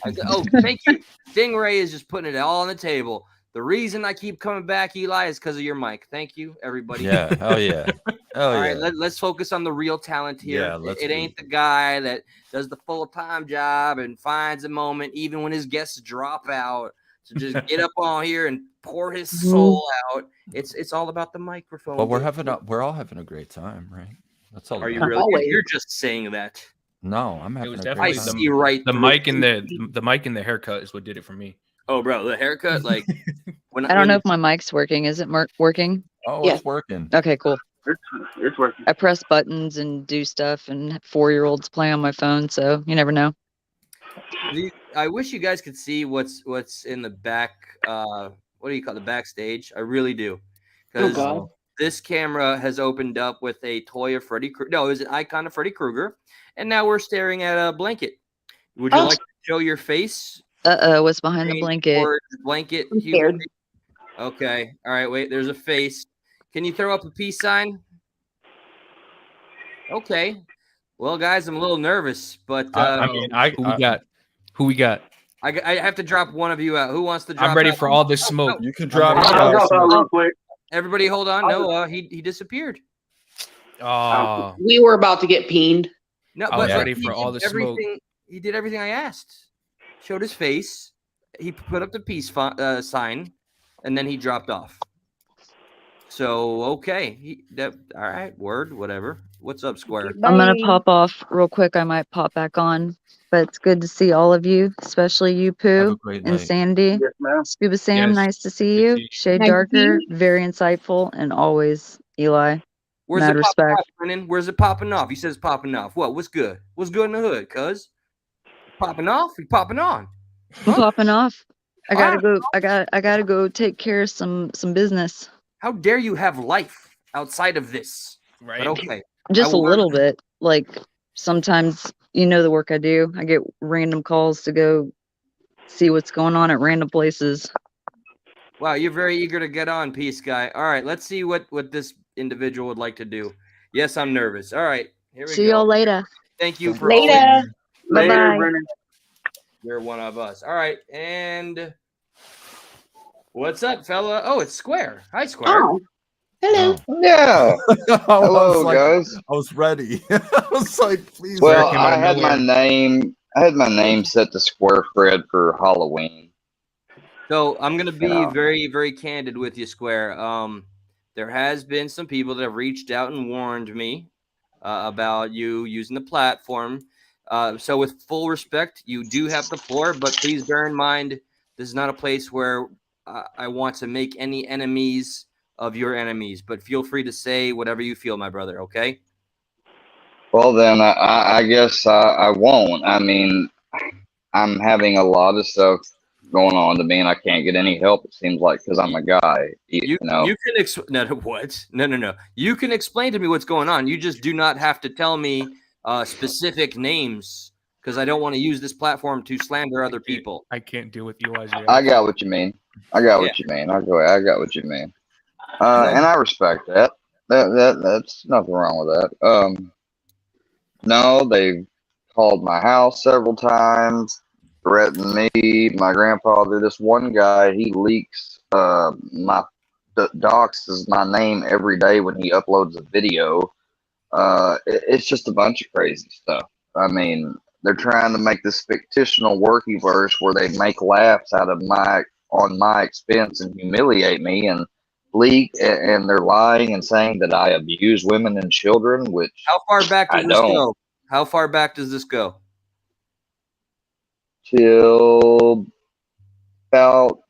Thank you. Stingray is just putting it all on the table. The reason I keep coming back, Eli, is because of your mic. Thank you, everybody. Yeah. Hell yeah. Hell All yeah. right, let's focus on the real talent here. Yeah, let's It ain't the guy that does the full-time job and finds a moment even when his guests drop out to just get up on here and pour his soul out. It's all about the microphone. But we're all having a great time, right? That's all. Are you that really? Always. You're just saying that. No, I'm It having was a I great definitely time. see right the through mic and it. the mic and the haircut is what did it for me. Oh, bro, the haircut, like when I don't know if my mic's working. Is it working? Oh, Yeah. it's working. Okay, cool. It's working. I press buttons and do stuff, and 4-year-olds play on my phone, so you never know. I wish you guys could see what's in the back. What do you call it? The backstage? I really do, Oh because God. this camera has opened up with a toy of Freddy Krueger. No, it was an icon of Freddy Krueger, and now we're staring at a blanket. Would you Oh. like to show your face? What's behind the blanket? Or blanket? I'm Hugo? scared. Okay. All right. Wait. There's a face. Can you throw up a peace sign? Okay. Well, guys, I'm a little nervous, but Who we got? I have to drop one of you out. Who wants to drop? I'm ready out? for all this smoke. You can drop ready. it I'll out. drop out real quick. Everybody, hold on. No, he disappeared. Oh, We were about to get peened. No, I was but ready he for did all the smoke. everything. He did everything I asked. Showed his face. He put up the peace sign, and then he dropped off. So okay, all right. Word, whatever. What's up, Square? I'm gonna pop off real quick. I might pop back on, but it's good to see all of you, especially you, Have a Pooh great and night. Sandy. Yes, ma'am. Scuba Sam, Yes. nice to see Good you. to see you. Shade Nice to see Darker, you. very insightful, and always Eli. Where's Mad it popping respect. off, Brennan? Where's it popping off? He says popping off. What? What's good? What's good in the hood, cuz? Popping off? You popping on? I'm popping off. I gotta Ah. go. I gotta go take care of some business. How dare you have life outside of this? right. But okay. Just a will learn- little bit. Like sometimes, the work I do. I get random calls to go see what's going on at random places. Wow, you're very eager to get on, Peace Guy. All right, let's see what this individual would like to do. Yes, I'm nervous. All right, here we See go. y'all later. Thank you for Later. always. Bye bye. Brennan. You're one of us. All right, and what's up, fella? Oh, it's Square. Hi, Square. Oh. Hello. Yeah. I Hello, was like, guys. I was ready. I was like, please. Well, came out of I had my nowhere. name set to Square Fred for Halloween. So I'm gonna be Yeah. very, very candid with you, Square. There has been some people that have reached out and warned me about you using the platform. So with full respect, you do have the floor, but please bear in mind this is not a place where I want to make any enemies of your enemies. But feel free to say whatever you feel, my brother. Okay. Well, then I guess I won't. I mean, I'm having a lot of stuff going on to me, and I can't get any help. It seems like because I'm a guy. You know. You can no what? No. You can explain to me what's going on. You just do not have to tell me specific names because I don't want to use this platform to slander other people. I can't deal with Eli's I reaction. got what you mean. I got what you mean. I got what you mean. And I respect that. That's nothing wrong with that. No, they've called my house several times, threatened me, my grandfather. This one guy, he leaks my doxes my name every day when he uploads a video. It's just a bunch of crazy stuff. I mean, they're trying to make this fictional workyverse where they make laughs out of on my expense and humiliate me and leak, and they're lying and saying that I abuse women and children, which How far back does I this don't. go? How far back does this go? Till about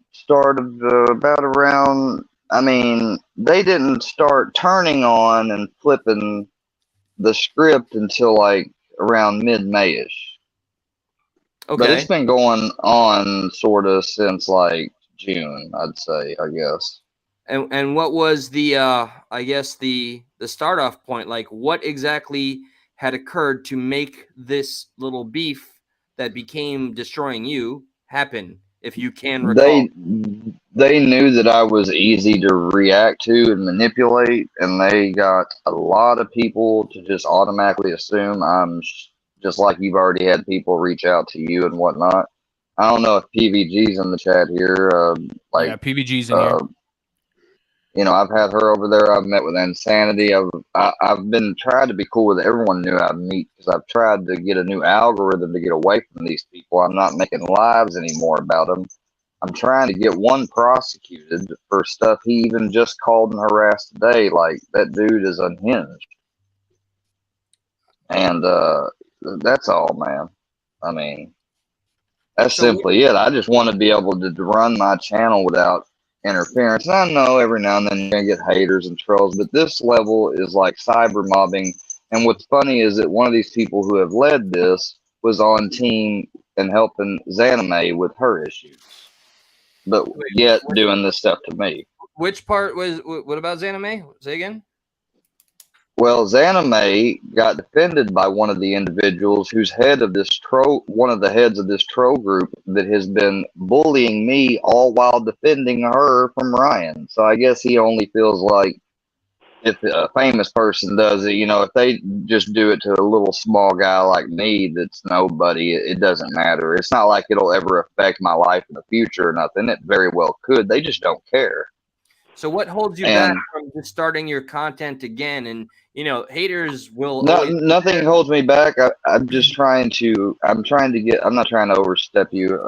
around I mean, they didn't start turning on and flipping the script until like around mid-Mayish. But it's Okay. been going on sort of since like June, I'd say, I guess. And what was the I guess the start off point? Like, what exactly had occurred to make this little beef that became destroying you happen, if you can recall? They knew that I was easy to react to and manipulate, and they got a lot of people to just automatically assume just like you've already had people reach out to you and whatnot. I don't know if PVG's in the chat here. Yeah, PVG's in here. You know, I've had her over there. I've met with Insanity. I've been trying to be cool with everyone new I meet because I've tried to get a new algorithm to get away from these people. I'm not making lives anymore about them. I'm trying to get one prosecuted for stuff he even just called and harassed today. Like, that dude is unhinged. And that's all, man. I mean, that's simply it. I just want to be able to run my channel without interference. And I know every now and then you're going to get haters and trolls, but this level is like cyber mobbing. And what's funny is that one of these people who have led this was on team and helping Zanime with her issues, but yet doing this stuff to me. Which part was? What about Zanime? Say again. Well, Zanime got defended by one of the individuals who's head of this one of the heads of this troll group that has been bullying me all while defending her from Ryan. So I guess he only feels like if a famous person does it, you know, if they just do it to a little small guy like me that's nobody, it doesn't matter. It's not like it'll ever affect my life in the future or nothing. It very well could. They just don't care. So what holds you back from just starting your content again? And you know, haters will. Nothing holds me back. I'm just trying to. I'm not trying to overstep you.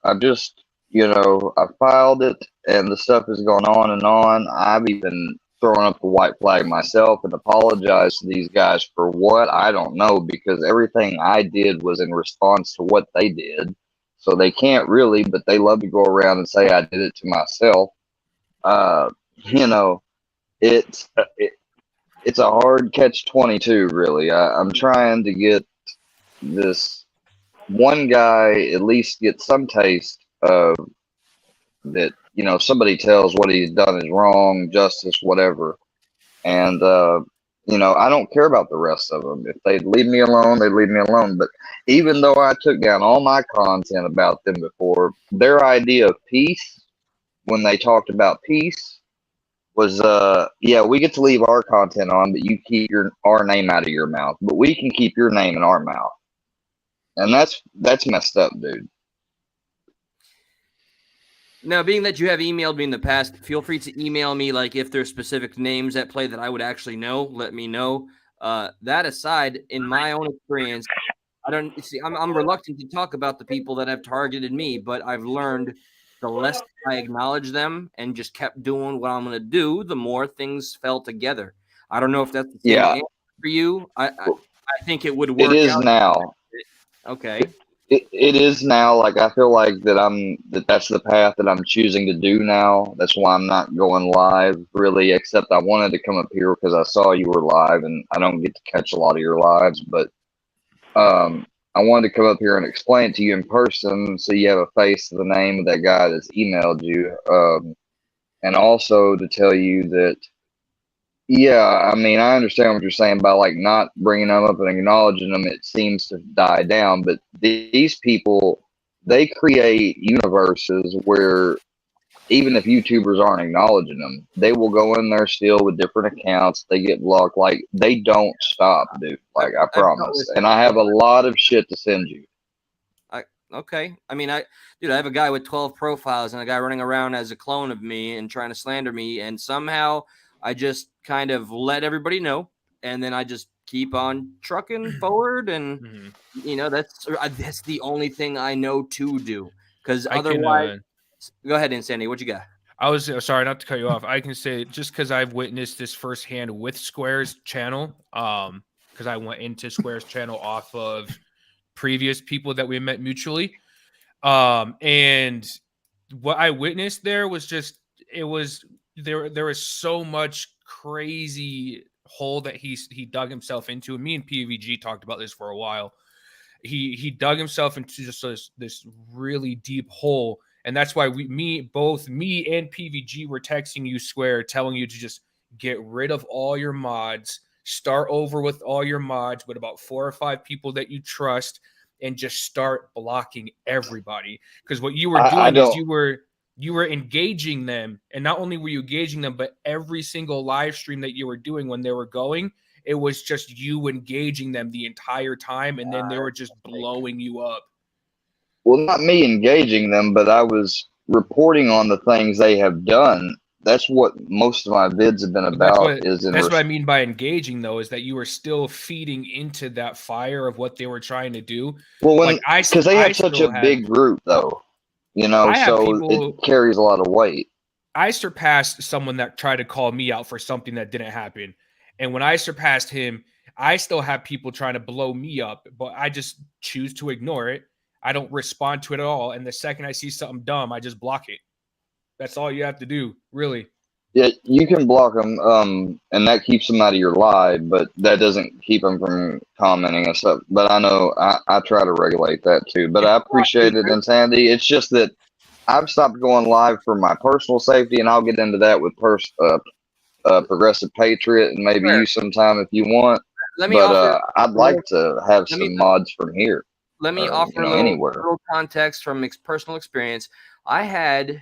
I'm just, you know, I filed it, and the stuff has gone on and on. I've even thrown up the white flag myself and apologized to these guys for what I don't know, because everything I did was in response to what they did. So they can't really, but they love to go around and say I did it to myself. You know, it's a hard catch-22, really. I'm trying to get this one guy at least get some taste of that, you know, somebody tells what he's done is wrong, justice, whatever. And, you know, I don't care about the rest of them. If they'd leave me alone, they'd leave me alone. But even though I took down all my content about them before, their idea of peace, when they talked about peace, was yeah, we get to leave our content on, but you keep our name out of your mouth, but we can keep your name in our mouth. And that's messed up, dude. Now, being that you have emailed me in the past, feel free to email me, like if there's specific names at play that I would actually know, let me know. That aside, in my own experience, I don't see, I'm reluctant to talk about the people that have targeted me, but I've learned the less I acknowledge them and just kept doing what I'm going to do, the more things fell together. I don't know if that's the same answer for you. I think it would work. It is out. now. Okay. It is now. Like, I feel like that's the path that I'm choosing to do now. That's why I'm not going live, really, except I wanted to come up here because I saw you were live, and I don't get to catch a lot of your lives, but I wanted to come up here and explain it to you in person so you have a face to the name of that guy that's emailed you. And also to tell you that, yeah, I mean, I understand what you're saying about like not bringing them up and acknowledging them. It seems to die down, but these people, they create universes where even if YouTubers aren't acknowledging them, they will go in there still with different accounts. They get blocked. Like, they don't stop, dude. Like, I promise. And I have a lot of shit to send you. Okay. I mean, I have a guy with 12 profiles and a guy running around as a clone of me and trying to slander me. And somehow I just kind of let everybody know. And then I just keep on trucking forward. And, you know, that's the only thing I know to do. Because otherwise, go ahead, Insanity. What you got? I was sorry not to cut you off. I can say just because I've witnessed this firsthand with Square's channel, because I went into Square's channel off of previous people that we met mutually, and what I witnessed there was just there is so much crazy hole that he dug himself into, and me and PVG talked about this for a while. He dug himself into just this really deep hole, and that's why both me and PVG were texting you, Square, telling you to just get rid of all your mods, start over with all your mods with about 4 or 5 people that you trust, and just start blocking everybody. Because what you were doing is you were engaging them, and not only were you engaging them, but every single live stream that you were doing when they were going, it was just you engaging them the entire time, and then they were just blowing you up. Well, not me engaging them, but I was reporting on the things they have done. That's what most of my vids have been about. That's what I mean by engaging, though, is that you were still feeding into that fire of what they were trying to do. Well, because they have such a big group, though, so it carries a lot of weight. I surpassed someone that tried to call me out for something that didn't happen. And when I surpassed him, I still have people trying to blow me up, but I just choose to ignore it. I don't respond to it at all. And the second I see something dumb, I just block it. That's all you have to do, really. Yeah, you can block them, and that keeps them out of your live, but that doesn't keep them from commenting and stuff. But I know I try to regulate that too. But I appreciate it, Insanity. It's just that I've stopped going live for my personal safety, and I'll get into that with Progressive Patriot and maybe you sometime if you want. I'd like to have some mods from here. Let me offer a little context from personal experience. I had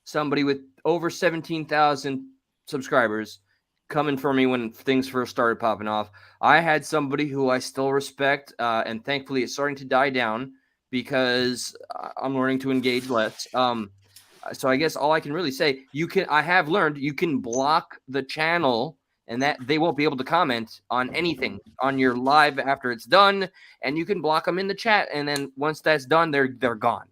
somebody with over 17,000 subscribers coming for me when things first started popping off. I had somebody who I still respect, and thankfully it's starting to die down because I'm learning to engage less. So I guess all I can really say, I have learned you can block the channel and that they won't be able to comment on anything on your live after it's done, and you can block them in the chat. And then once that's done, they're gone.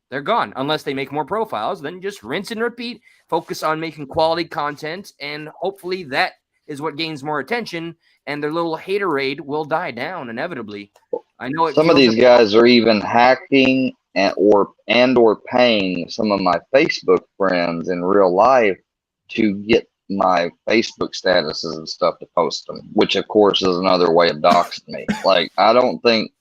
They're gone unless they make more profiles. Then just rinse and repeat. Focus on making quality content, and hopefully that is what gains more attention. And their little haterade will die down inevitably. I know some of these guys are even hacking or paying some of my Facebook friends in real life to get my Facebook statuses and stuff to post them, which of course is another way of doxing me. Like, I don't think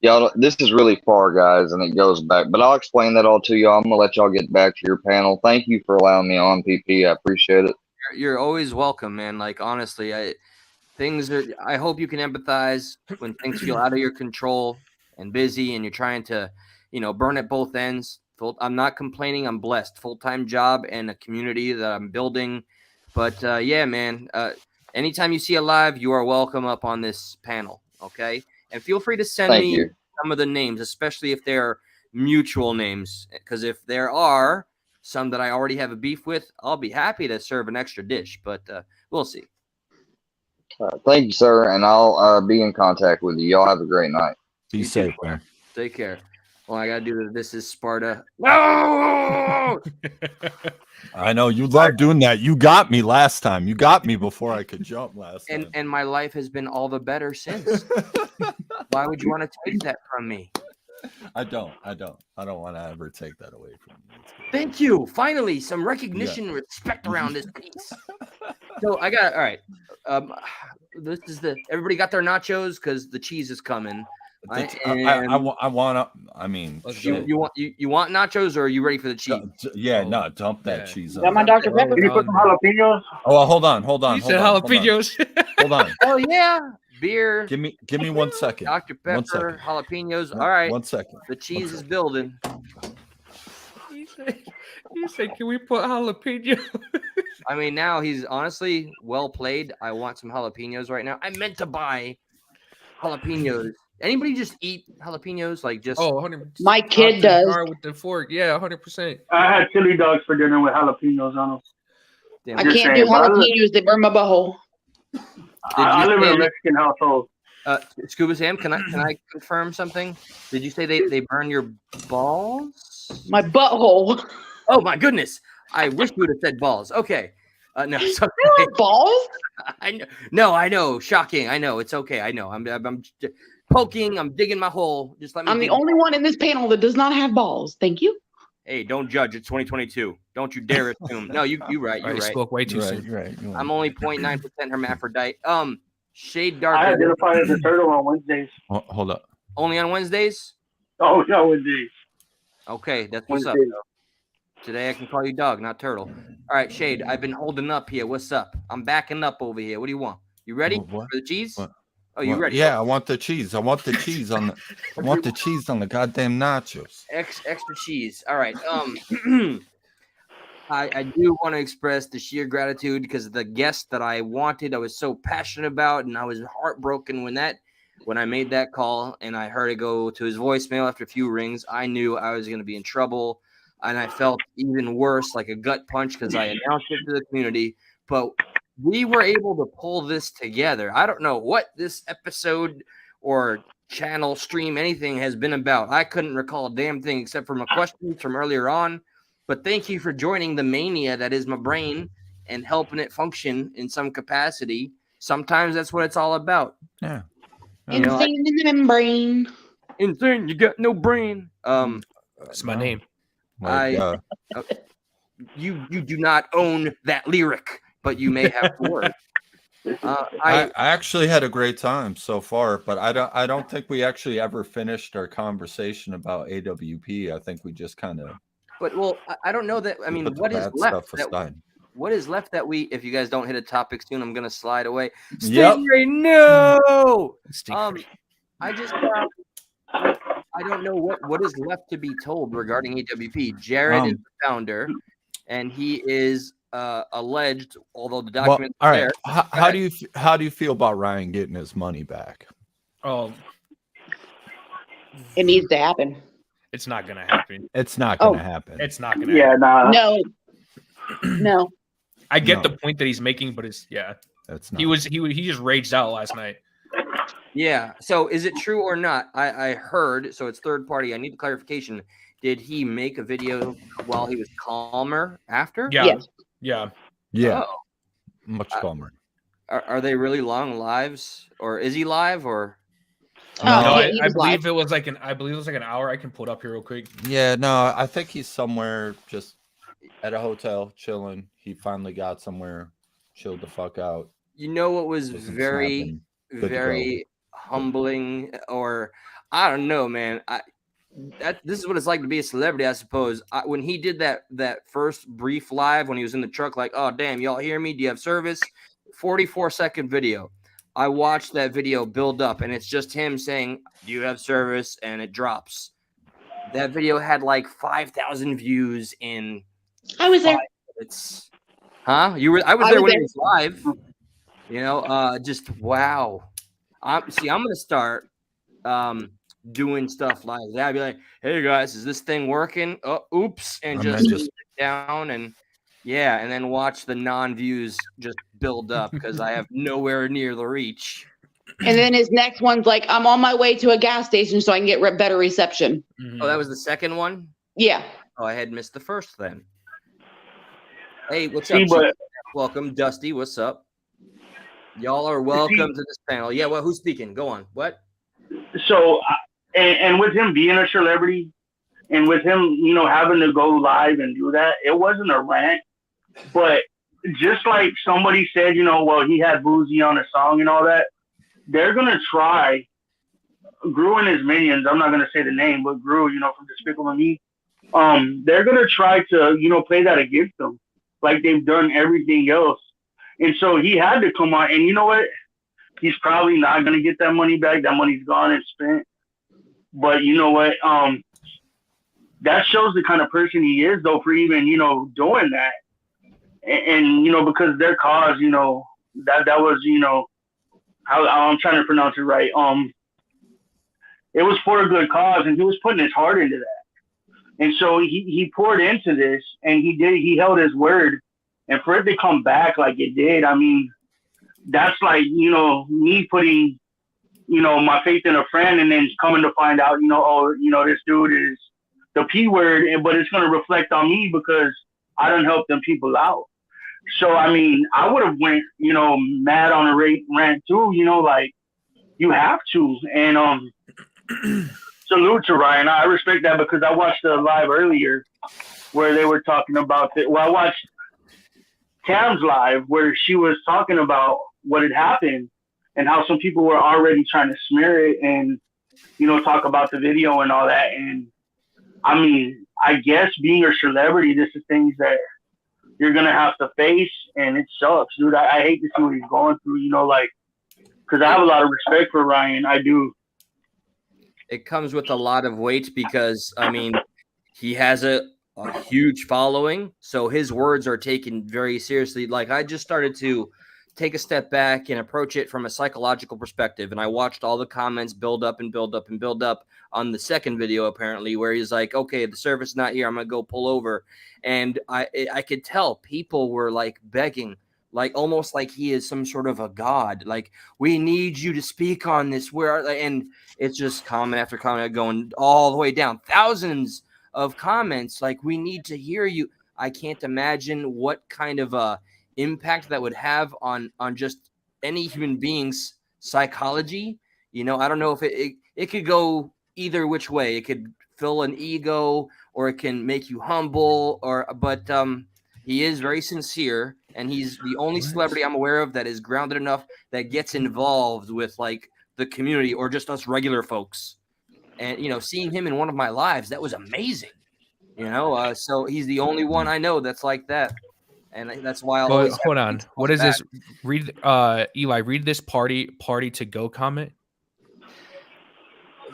y'all, this is really far, guys, and it goes back, but I'll explain that all to y'all. I'm gonna let y'all get back to your panel. Thank you for allowing me on, PP. I appreciate it. You're always welcome, man. Like, honestly, I hope you can empathize when things feel out of your control and busy and you're trying to, burn at both ends. I'm not complaining. I'm blessed. Full-time job and a community that I'm building. But yeah, man, anytime you see a live, you are welcome up on this panel. Okay. And feel free to send me some of the names, especially if they're mutual names. Because if there are some that I already have a beef with, I'll be happy to serve an extra dish. But we'll see. Thank you, sir. And I'll be in contact with you. Y'all have a great night. Be safe, man. Take care. Well, I got to do This is Sparta. No! I know you love doing that. You got me last time. You got me before I could jump last time. And my life has been all the better since. Why would you want to take that from me? I don't want to ever take that away from you. Thank you. Finally, some recognition and respect around this piece. So all right. This is everybody got their nachos because the cheese is coming. I want to. I mean, you want nachos, or are you ready for the cheese? Dump that cheese. Got my Dr. Pepper. Can you put some jalapenos? Oh, well, hold on. You said jalapenos. Hold on. Oh yeah, beer. Give me 1 second. Dr. Pepper, jalapenos. All right. 1 second. The cheese is building. You said, can we put jalapeno? I mean, now he's honestly well played. I want some jalapenos right now. I meant to buy jalapenos. Anybody just eat jalapenos? Like just 100%. My kid does with the fork. Yeah, 100%. I had chili dogs for dinner with jalapenos on them. Damn, I can't do jalapenos. They burn my butthole. I live in a Mexican household. Scuba Sam, can I confirm something? Did you say they burn your balls? My butthole. Oh my goodness! I wish you would have said balls. Okay, no, it's okay. Balls? I know. No, I know. Shocking. I know. It's okay. I know. I'm poking. I'm digging my hole. Just let me. I'm the only one in this panel that does not have balls. Thank you. Hey, don't judge. It's 2022. Don't you dare assume. No, you right. You're I right. spoke way too You're soon. right. I'm only 0.9% hermaphrodite. Shade I dark. identify as a turtle on Wednesdays. Hold up. Only on Wednesdays? Oh no, indeed. Okay, that's what's up. Wednesdays. Though. Today I can call you dog, not turtle. All right, Shade. I've been holding up here. What's up? I'm backing up over here. What do you want? You ready What? for the cheese? What? Oh, you ready? Yeah, I want the cheese. I want the cheese on the. I want the cheese on the goddamn nachos. Extra cheese. All right. I do want to express the sheer gratitude because the guest that I wanted, I was so passionate about, and I was heartbroken when I made that call and I heard it go to his voicemail after a few rings. I knew I was going to be in trouble, and I felt even worse, like a gut punch, because I announced it to the community. But we were able to pull this together. I don't know what this episode or channel, stream, anything has been about. I couldn't recall a damn thing except for my questions from earlier on. But thank you for joining the mania that is my brain and helping it function in some capacity. Sometimes that's what it's all about. Yeah. Insane in the membrane. Insane, you got no brain. That's my name. You do not own that lyric, but you may have the word. I actually had a great time so far, but I don't think we actually ever finished our conversation about AWP. I think we just kind of. But I don't know that. I mean, what is left? What is left that we? If you guys don't hit a topic soon, I'm gonna slide away. Stingray, no. I just I don't know what is left to be told regarding AWP. Jared is the founder, and he is alleged, although the document. All right. How do you feel about Ryan getting his money back? Oh, it needs to happen. It's not gonna happen. It's not gonna happen. It's not gonna. Yeah, happen. nah. No. I get the point that he's making, but That's not. He just raged out last night. Yeah. So is it true or not? I heard. So it's third party. I need clarification. Did he make a video while he was calmer after? Yeah. Yes. Yeah. Yeah. Oh. Much calmer. Are they really long lives, or is he live, or? No, I believe it was like an hour. I can pull it up here real quick. Yeah, no, I think he's somewhere just at a hotel chilling. He finally got somewhere, chilled the fuck out. You know what was very humbling, or I don't know, man. This is what it's like to be a celebrity, I suppose. When he did that first brief live when he was in the truck, like, oh damn, y'all hear me? Do you have service? 44-second video. I watched that video build up, and it's just him saying, "Do you have service?" and it drops. That video had like 5,000 views in. I was there. Minutes. Huh? You were? I was there when it was live. You know, just wow. I'm gonna start doing stuff like that. I'd be like, "Hey guys, is this thing working?" Oh, oops, and just sit down and. Yeah, and then watch the non-views just build up because I have nowhere near the reach. And then his next one's like, I'm on my way to a gas station so I can get better reception. Mm-hmm. Oh, that was the second one? Yeah. Oh, I had missed the first then. Hey, what's up? Welcome, Dusty. What's up? Y'all are welcome to this panel. Yeah, well, who's speaking? Go on. What? So, and with him being a celebrity, and with him, you know, having to go live and do that, it wasn't a rant. But just like somebody said, you know, well, he had Boozy on a song and all that, they're going to try, Gru and his minions, I'm not going to say the name, but Gru, you know, from Despicable Me, they're going to try to, you know, play that against them like they've done everything else. And so he had to come on. And you know what? He's probably not going to get that money back. That money's gone and spent. But you know what? That shows the kind of person he is, though, for even, you know, doing that. And you know, because their cause, you know, that was, you know, I'm trying to pronounce it right. It was for a good cause, and he was putting his heart into that. And so he poured into this, and he held his word. And for it to come back like it did, I mean, that's like, you know, me putting, you know, my faith in a friend, and then coming to find out, you know, oh, you know, this dude is the P word, but it's going to reflect on me because I done helped them people out. So, I mean, I would have went, you know, mad on a rant too, you know, like you have to. And salute to Ryan. I respect that because I watched the live earlier where they were talking about it. Well, I watched Tam's live where she was talking about what had happened and how some people were already trying to smear it and, you know, talk about the video and all that. And I mean, I guess being a celebrity, this is things that you're going to have to face, and it sucks, dude. I hate to see what he's going through, you know, like, because I have a lot of respect for Ryan. I do. It comes with a lot of weight because, I mean, he has a huge following, so his words are taken very seriously. Like, I just started to take a step back and approach it from a psychological perspective, and I watched all the comments build up and build up and build up on the second video, apparently, where he's like, okay, the server's not here, I'm gonna go pull over. And I could tell people were like begging, like almost like he is some sort of a god, like, we need you to speak on this. And it's just comment after comment going all the way down, thousands of comments like, we need to hear you. I can't imagine what kind of impact that would have on just any human being's psychology. You know, I don't know if it could go either which way. It could fill an ego, or it can make you humble, but he is very sincere, and he's the only celebrity I'm aware of that is grounded enough that gets involved with like the community or just us regular folks. And, you know, seeing him in one of my lives, that was amazing. You know, so he's the only one I know that's like that. And that's why I'll always hold on. What is this? Read Eli, read this party to go comment.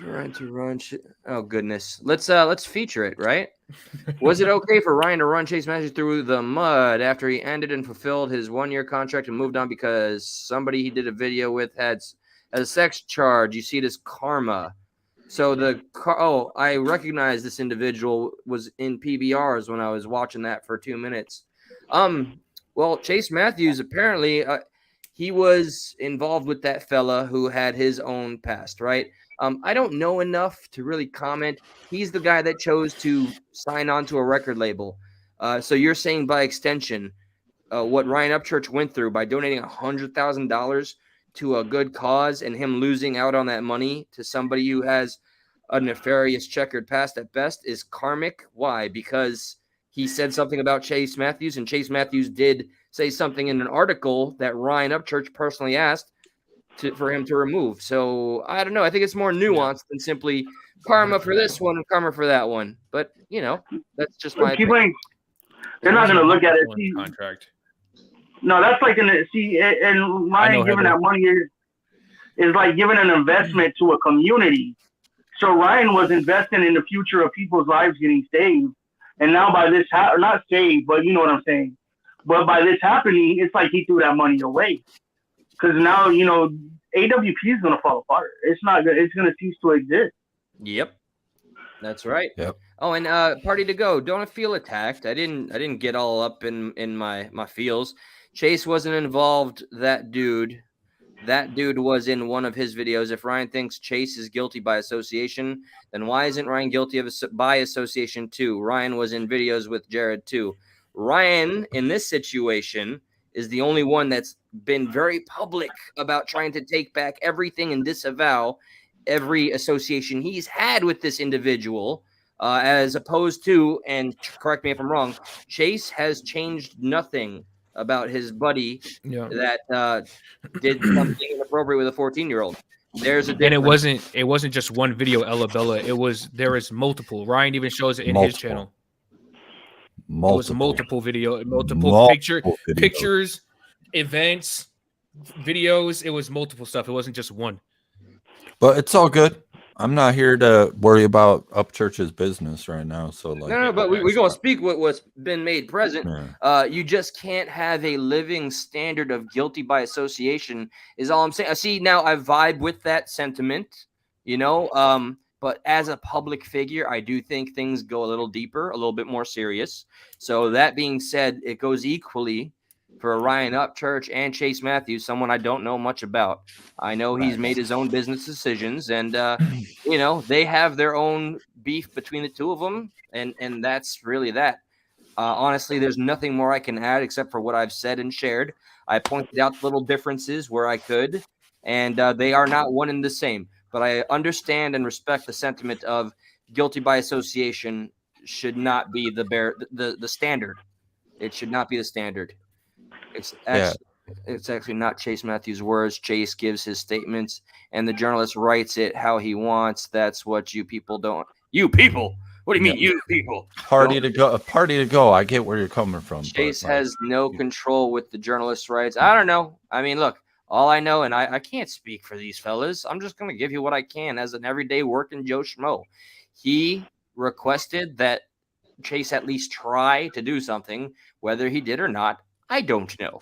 Ryan to run. Oh goodness. Let's feature it, right? Was it okay for Ryan to run Chase Matthews through the mud after he ended and fulfilled his 1-year contract and moved on because somebody he did a video with had a sex charge? You see it as karma. So I recognize this individual was in PBRs when I was watching that for 2 minutes. Well, Chase Matthews, apparently he was involved with that fella who had his own past, right? I don't know enough to really comment. He's the guy that chose to sign on to a record label. So you're saying by extension, what Ryan Upchurch went through by donating $100,000 to a good cause and him losing out on that money to somebody who has a nefarious checkered past at best is karmic. Why? Because he said something about Chase Matthews, and Chase Matthews did say something in an article that Ryan Upchurch personally asked for him to remove. So I don't know. I think it's more nuanced than simply karma for this one and karma for that one. But, you know, that's just my opinion. They're not going to look at it. Contract. No, that's like and Ryan giving that money is like giving an investment to a community. So Ryan was investing in the future of people's lives getting saved. And now by this, not saved, but you know what I'm saying. But by this happening, it's like he threw that money away. Because now, you know, AWP is going to fall apart. It's not good. It's going to cease to exist. Yep. That's right. Yep. Oh, and party to go. Don't feel attacked. I didn't get all up in my feels. Chase wasn't involved. That dude was in one of his videos. If Ryan thinks Chase is guilty by association, then why isn't Ryan guilty by association too? Ryan was in videos with Jared too. Ryan, in this situation, is the only one that's been very public about trying to take back everything and disavow every association he's had with this individual, as opposed to, and correct me if I'm wrong, Chase has changed nothing about his buddy that did something inappropriate with a 14-year-old. There's a difference. And it wasn't just one video, Ella Bella. There was multiple. Ryan even shows it in his channel. It was multiple pictures, events, videos. It was multiple stuff. It wasn't just one. But it's all good. I'm not here to worry about Upchurch's business right now. So like, no, but we're gonna speak what's been made present. Yeah. You just can't have a living standard of guilty by association. Is all I'm saying. See, now I vibe with that sentiment, you know. But as a public figure, I do think things go a little deeper, a little bit more serious. So that being said, it goes equally for Ryan Upchurch and Chase Matthews, someone I don't know much about. I know he's made his own business decisions, and you know, they have their own beef between the two of them, and that's really that. Honestly, there's nothing more I can add except for what I've said and shared. I pointed out little differences where I could, and they are not one and the same. but I understand and respect the sentiment of guilty by association should not be the standard. It should not be the standard. It's actually not Chase Matthews' words. Chase gives his statements, and the journalist writes it how he wants. That's what you people don't. You people. What do you mean, you people? Party to go. I get where you're coming from. Chase has no control with the journalist's rights. I don't know. I mean, look, all I know, and I can't speak for these fellas. I'm just going to give you what I can as an everyday working Joe Schmo. He requested that Chase at least try to do something. Whether he did or not, I don't know.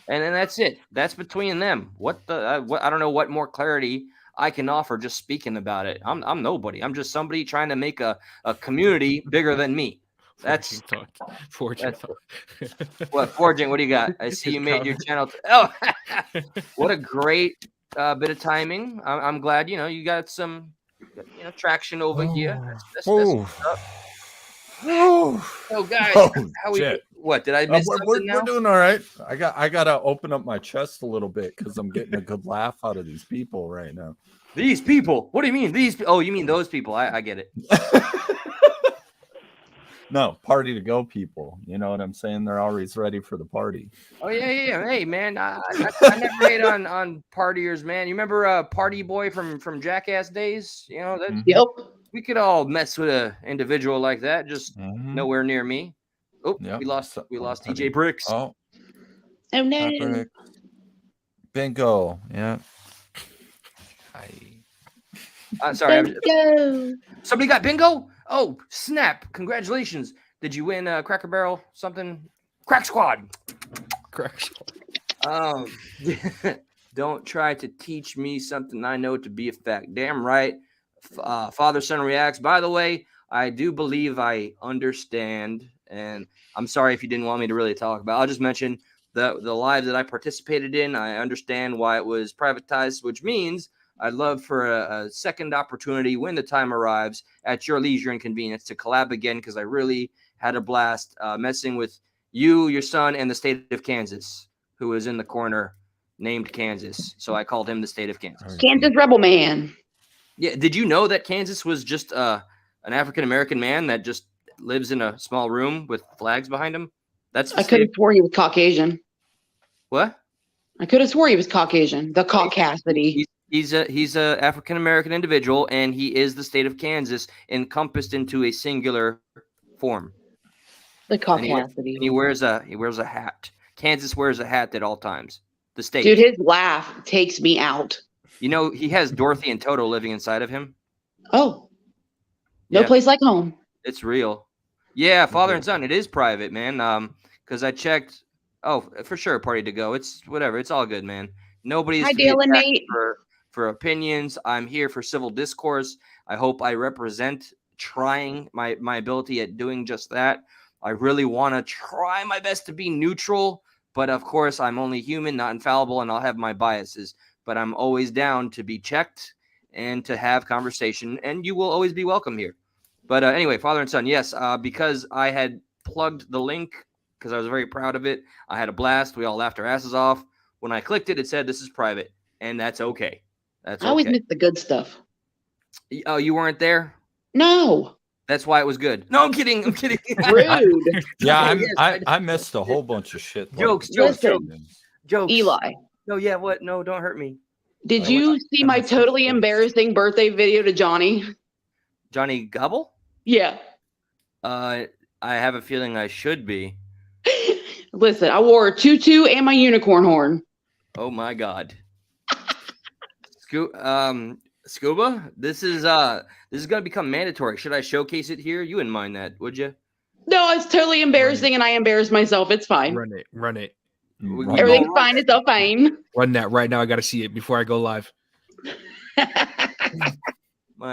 And then that's it. That's between them. I don't know what more clarity I can offer just speaking about it. I'm nobody. I'm just somebody trying to make a community bigger than me. That's forging. What forging? What do you got? I see you made your channel. Oh, what a great bit of timing. I'm glad you got some traction over here. That's what's up. So guys, how we? What did I miss? We're doing all right. I gotta open up my chest a little bit because I'm getting a good laugh out of these people right now. These people? What do you mean these? Oh, you mean those people? I get it. No, party to go people. You know what I'm saying? They're always ready for the party. Oh yeah. Hey man, I never hate on partiers, man. You remember Party Boy from Jackass days? Yep. We could all mess with an individual like that, just nowhere near me. Oh, yep. we lost TJ Bricks. Oh no. Bingo. Yeah. Sorry. Bingo. Somebody got bingo? Oh, snap. Congratulations. Did you win Cracker Barrel something? Crack Squad. Crack Squad. Don't try to teach me something I know to be a fact. Damn right. Father Son Reacts. By the way, I do believe I understand, and I'm sorry if you didn't want me to really talk about. I'll just mention the live that I participated in. I understand why it was privatized, which means I'd love for a second opportunity when the time arrives at your leisure and convenience to collab again, because I really had a blast messing with you, your son, and the state of Kansas, who was in the corner named Kansas. So I called him the state of Kansas. Kansas Rebel Man. Yeah. Did you know that Kansas was just an African-American man that just lives in a small room with flags behind him? I could have swore he was Caucasian. What? I could have swore he was Caucasian. The Caucasity. He's a African-American individual, and he is the state of Kansas encompassed into a singular form. The Caucasity. He wears a hat. Kansas wears a hat at all times. The state. Dude, his laugh takes me out. He has Dorothy and Toto living inside of him. Oh. No place like home. It's real. Yeah, father and son. It is private, man. Because I checked. Oh, for sure, party to go. It's whatever. It's all good, man. Nobody's for opinions. I'm here for civil discourse. I hope I represent trying my ability at doing just that. I really want to try my best to be neutral, but of course I'm only human, not infallible, and I'll have my biases. But I'm always down to be checked and to have conversation, and you will always be welcome here. But anyway, father and son, yes, because I had plugged the link because I was very proud of it. I had a blast. We all laughed our asses off. When I clicked it, it said this is private, and that's okay. I always miss the good stuff. Oh, you weren't there? No. That's why it was good. No, I'm kidding. Rude. Yeah, I missed a whole bunch of shit. Jokes. Eli. No, yeah, what? No, don't hurt me. Did you see my totally embarrassing birthday video to Johnny? Johnny Gobble? Yeah. I have a feeling I should be. Listen, I wore a tutu and my unicorn horn. Oh my God. Scuba, this is gonna become mandatory. Should I showcase it here? You wouldn't mind that, would you? No, it's totally embarrassing, and I embarrass myself. It's fine. Run it. Everything's fine. It's all fine. Run that right now. I gotta see it before I go live.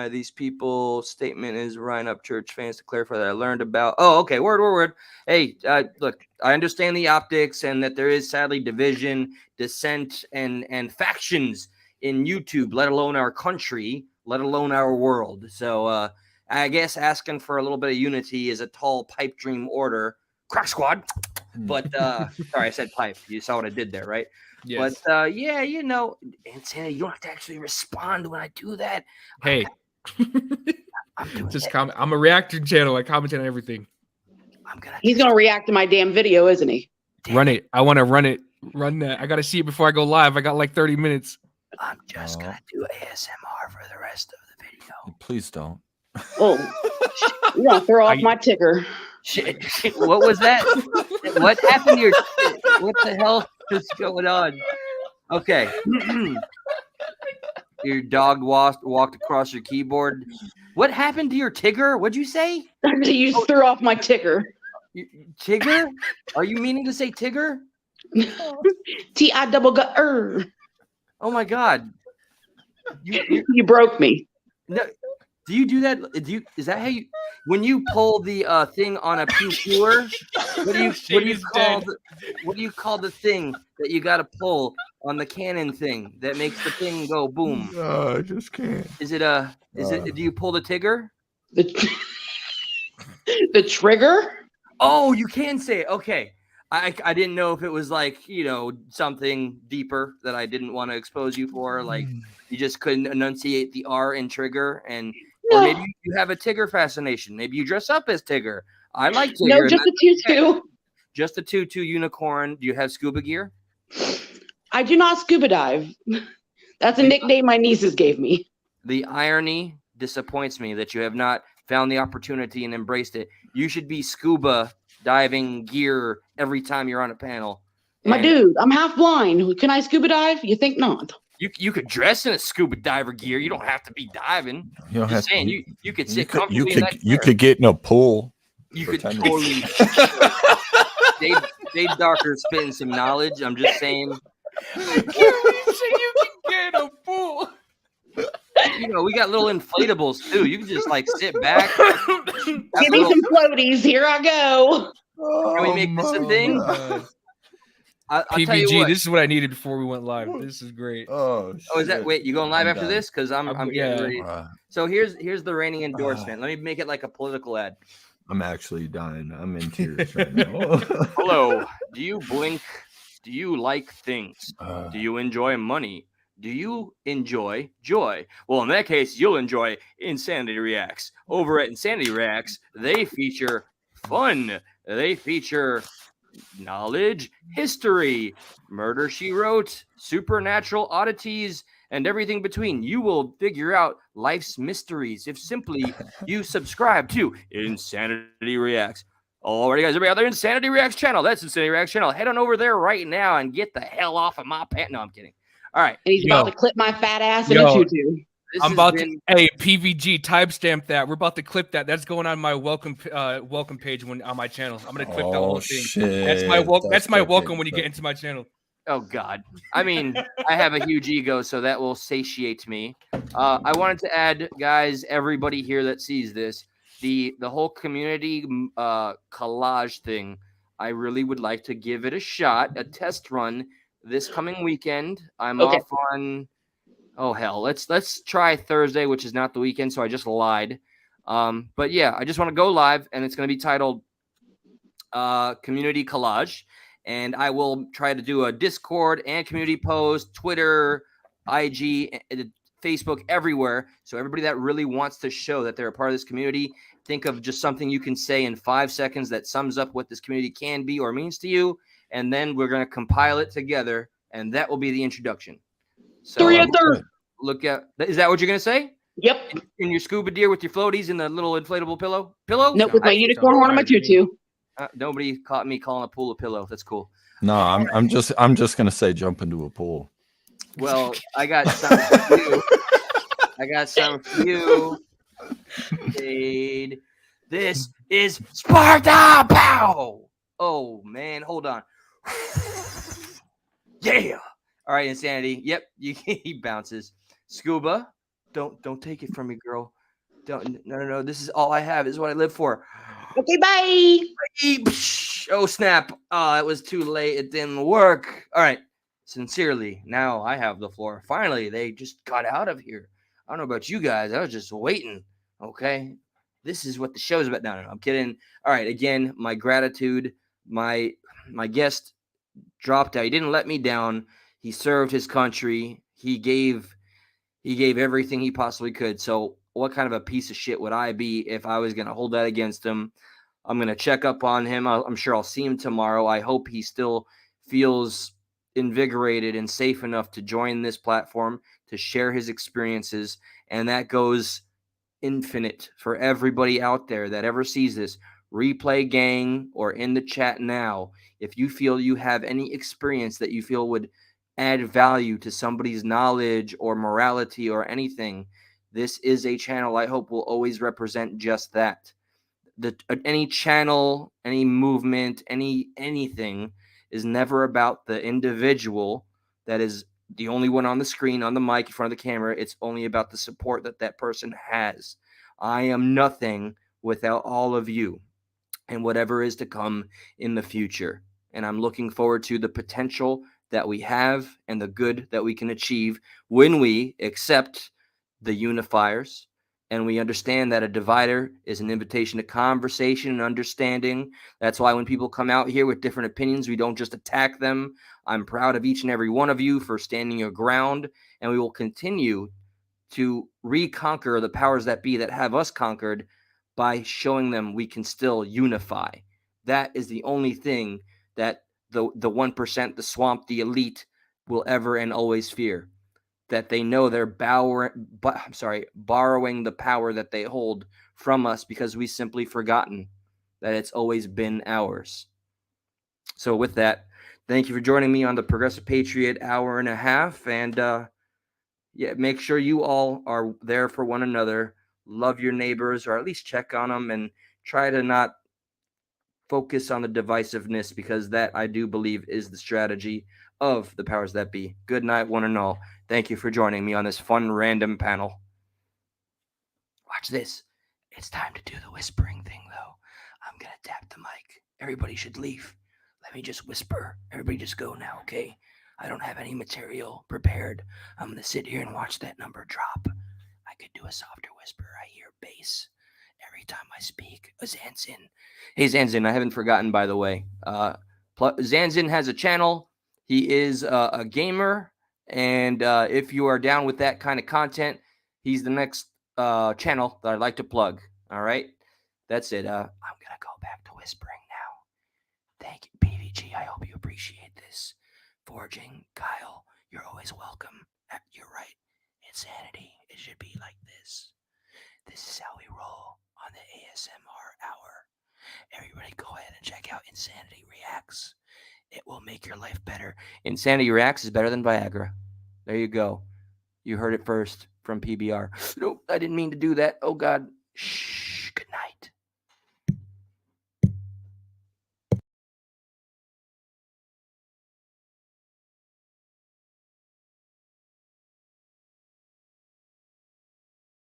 These people statement is Ryan Up Church fans to clarify that I learned about. Oh, okay. Word. Hey, look, I understand the optics and that there is sadly division, dissent, and factions in YouTube, let alone our country, let alone our world. So I guess asking for a little bit of unity is a tall pipe dream order. Crack Squad. But sorry, I said pipe. You saw what I did there, right? Yes. But yeah, you know, Insanity, you don't have to actually respond when I do that. Hey, I'm doing just it. comment. I'm a reactor channel. I comment on everything. He's gonna react to my damn video, isn't he? Run it. I want to run it. Run that. I got to see it before I go live. I got like 30 minutes. I'm just gonna do ASMR for the rest of the video. Please don't. Oh, you're gonna throw off my ticker. Shit. What was that? What happened to your? What the hell is going on? Okay. Your dog walked across your keyboard. What happened to your Tigger? What'd you say? You threw off my ticker. Tigger? Are you meaning to say Tigger? T-I-double-G-R. Oh my God! You broke me. No, do you do that? Is that how you? When you pull the thing on a pew-pewer, what do you call the thing that you got to pull on the cannon thing that makes the thing go boom? I just can't. Is it a? Do you pull the Tigger? The trigger? Oh, you can say it. Okay. I didn't know if it was like, you know, something deeper that I didn't want to expose you for. Like you just couldn't enunciate the R in trigger, and or maybe you have a Tigger fascination. Maybe you dress up as Tigger. I like Tigger. No, just a tutu. Just a tutu unicorn. Do you have scuba gear? I do not scuba dive. That's a nickname my nieces gave me. The irony disappoints me that you have not found the opportunity and embraced it. You should be scuba diving gear every time you're on a panel. My dude, I'm half blind. Can I scuba dive? You think not? You could dress in a scuba diver gear. You don't have to be diving. You don't Just have saying, to, you could sit comfortably. You could get in a pool. You could totally. Dave Darker spitting some knowledge. I'm just saying. I can't believe you can get in a pool. You know, we got little inflatables too. You can just like sit back. Give me some floaties. Here I go. Can we make this a thing? I'll tell you PVG, what. this is what I needed before we went live. This is great. Oh, is that? Wait, you going live after done. this? Because I'm getting ready. So here's the reigning endorsement. Let me make it like a political ad. I'm actually dying. I'm in tears right now. Hello. Do you blink? Do you like things? Do you enjoy money? Do you enjoy joy? Well, in that case, you'll enjoy Insanity Reacts. Over at Insanity Reacts, they feature fun. They feature knowledge, history, murder she wrote, supernatural oddities, and everything between. You will figure out life's mysteries if simply you subscribe to Insanity Reacts. Alrighty, guys, everybody out there, Insanity Reacts channel. That's Insanity Reacts channel. Head on over there right now and get the hell off of my pants. No, I'm kidding. All right. And he's about to clip my fat ass in a tutu. I'm about to. Hey, PVG, timestamp that. We're about to clip that. That's going on my welcome page on my channel. I'm gonna clip that whole thing. Shit. That's my welcome when you get into my channel. Oh God. I mean, I have a huge ego, so that will satiate me. I wanted to add, guys, everybody here that sees this, the whole community collage thing. I really would like to give it a shot, a test run this coming weekend. I'm off on. Oh hell, let's try Thursday, which is not the weekend, so I just lied. But yeah, I just want to go live, and it's going to be titled Community Collage, and I will try to do a Discord and community post, Twitter, IG, Facebook, everywhere. So everybody that really wants to show that they're a part of this community, think of just something you can say in 5 seconds that sums up what this community can be or means to you, and then we're going to compile it together, and that will be the introduction. So, look at, is that what you're going to say? Yep. In your scuba gear with your floaties and the little inflatable pillow? Pillow? Nope, with my unicorn horn on my tutu. Nobody caught me calling a pool a pillow. That's cool. No, I'm just going to say jump into a pool. Well, I got something for you. Jade. This is Sparta! Pow! Oh, man. Hold on. Yeah. All right, Insanity. Yep, he bounces. Scuba, don't take it from me, girl. No. This is all I have. This is what I live for. Okay, bye. Oh, snap. Oh, it was too late. It didn't work. All right. Sincerely, now I have the floor. Finally, they just got out of here. I don't know about you guys. I was just waiting. Okay. This is what the show's about. No, I'm kidding. All right. Again, my gratitude, my my guest dropped out. He didn't let me down. He served his country. He gave everything he possibly could. So what kind of a piece of shit would I be if I was going to hold that against him? I'm going to check up on him. I'm sure I'll see him tomorrow. I hope he still feels invigorated and safe enough to join this platform, to share his experiences. And that goes infinite for everybody out there that ever sees this. Replay gang or in the chat now, if you feel you have any experience that you feel would add value to somebody's knowledge or morality or anything, this is a channel I hope will always represent just that. Any channel, any movement, anything is never about the individual that is the only one on the screen, on the mic, in front of the camera. It's only about the support that person has. I am nothing without all of you and whatever is to come in the future. And I'm looking forward to the potential that we have and the good that we can achieve when we accept the unifiers and we understand that a divider is an invitation to conversation and understanding. That's why when people come out here with different opinions, we don't just attack them. I'm proud of each and every one of you for standing your ground, and we will continue to reconquer the powers that be that have us conquered by showing them we can still unify. That is the only thing that the 1%, the swamp, the elite will ever and always fear. That they know they're borrowing the power that they hold from us because we simply forgotten that it's always been ours. So with that, thank you for joining me on the Progressive Patriot hour and a half. And make sure you all are there for one another. Love your neighbors, or at least check on them, and try to not focus on the divisiveness, because that, I do believe, is the strategy of the powers that be. Good night, one and all. Thank you for joining me on this fun random panel. Watch this. It's time to do the whispering thing, though. I'm going to tap the mic. Everybody should leave. Let me just whisper. Everybody just go now, okay? I don't have any material prepared. I'm going to sit here and watch that number drop. I could do a softer whisper. I hear bass every time I speak. Zanzin. Hey, Zanzin, I haven't forgotten, by the way. Zanzin has a channel. He is a gamer. And if you are down with that kind of content, he's the next channel that I'd like to plug. All right? That's it. I'm going to go back to whispering now. Thank you, PVG. I hope you appreciate this. Forging, Kyle, you're always welcome. You're right. Insanity. It should be like this. This is how we roll on the ASMR hour. Everybody go ahead and check out Insanity Reacts. It will make your life better. Insanity Reacts is better than Viagra. There you go. You heard it first from PBR. Nope, I didn't mean to do that. Oh, God. Shh.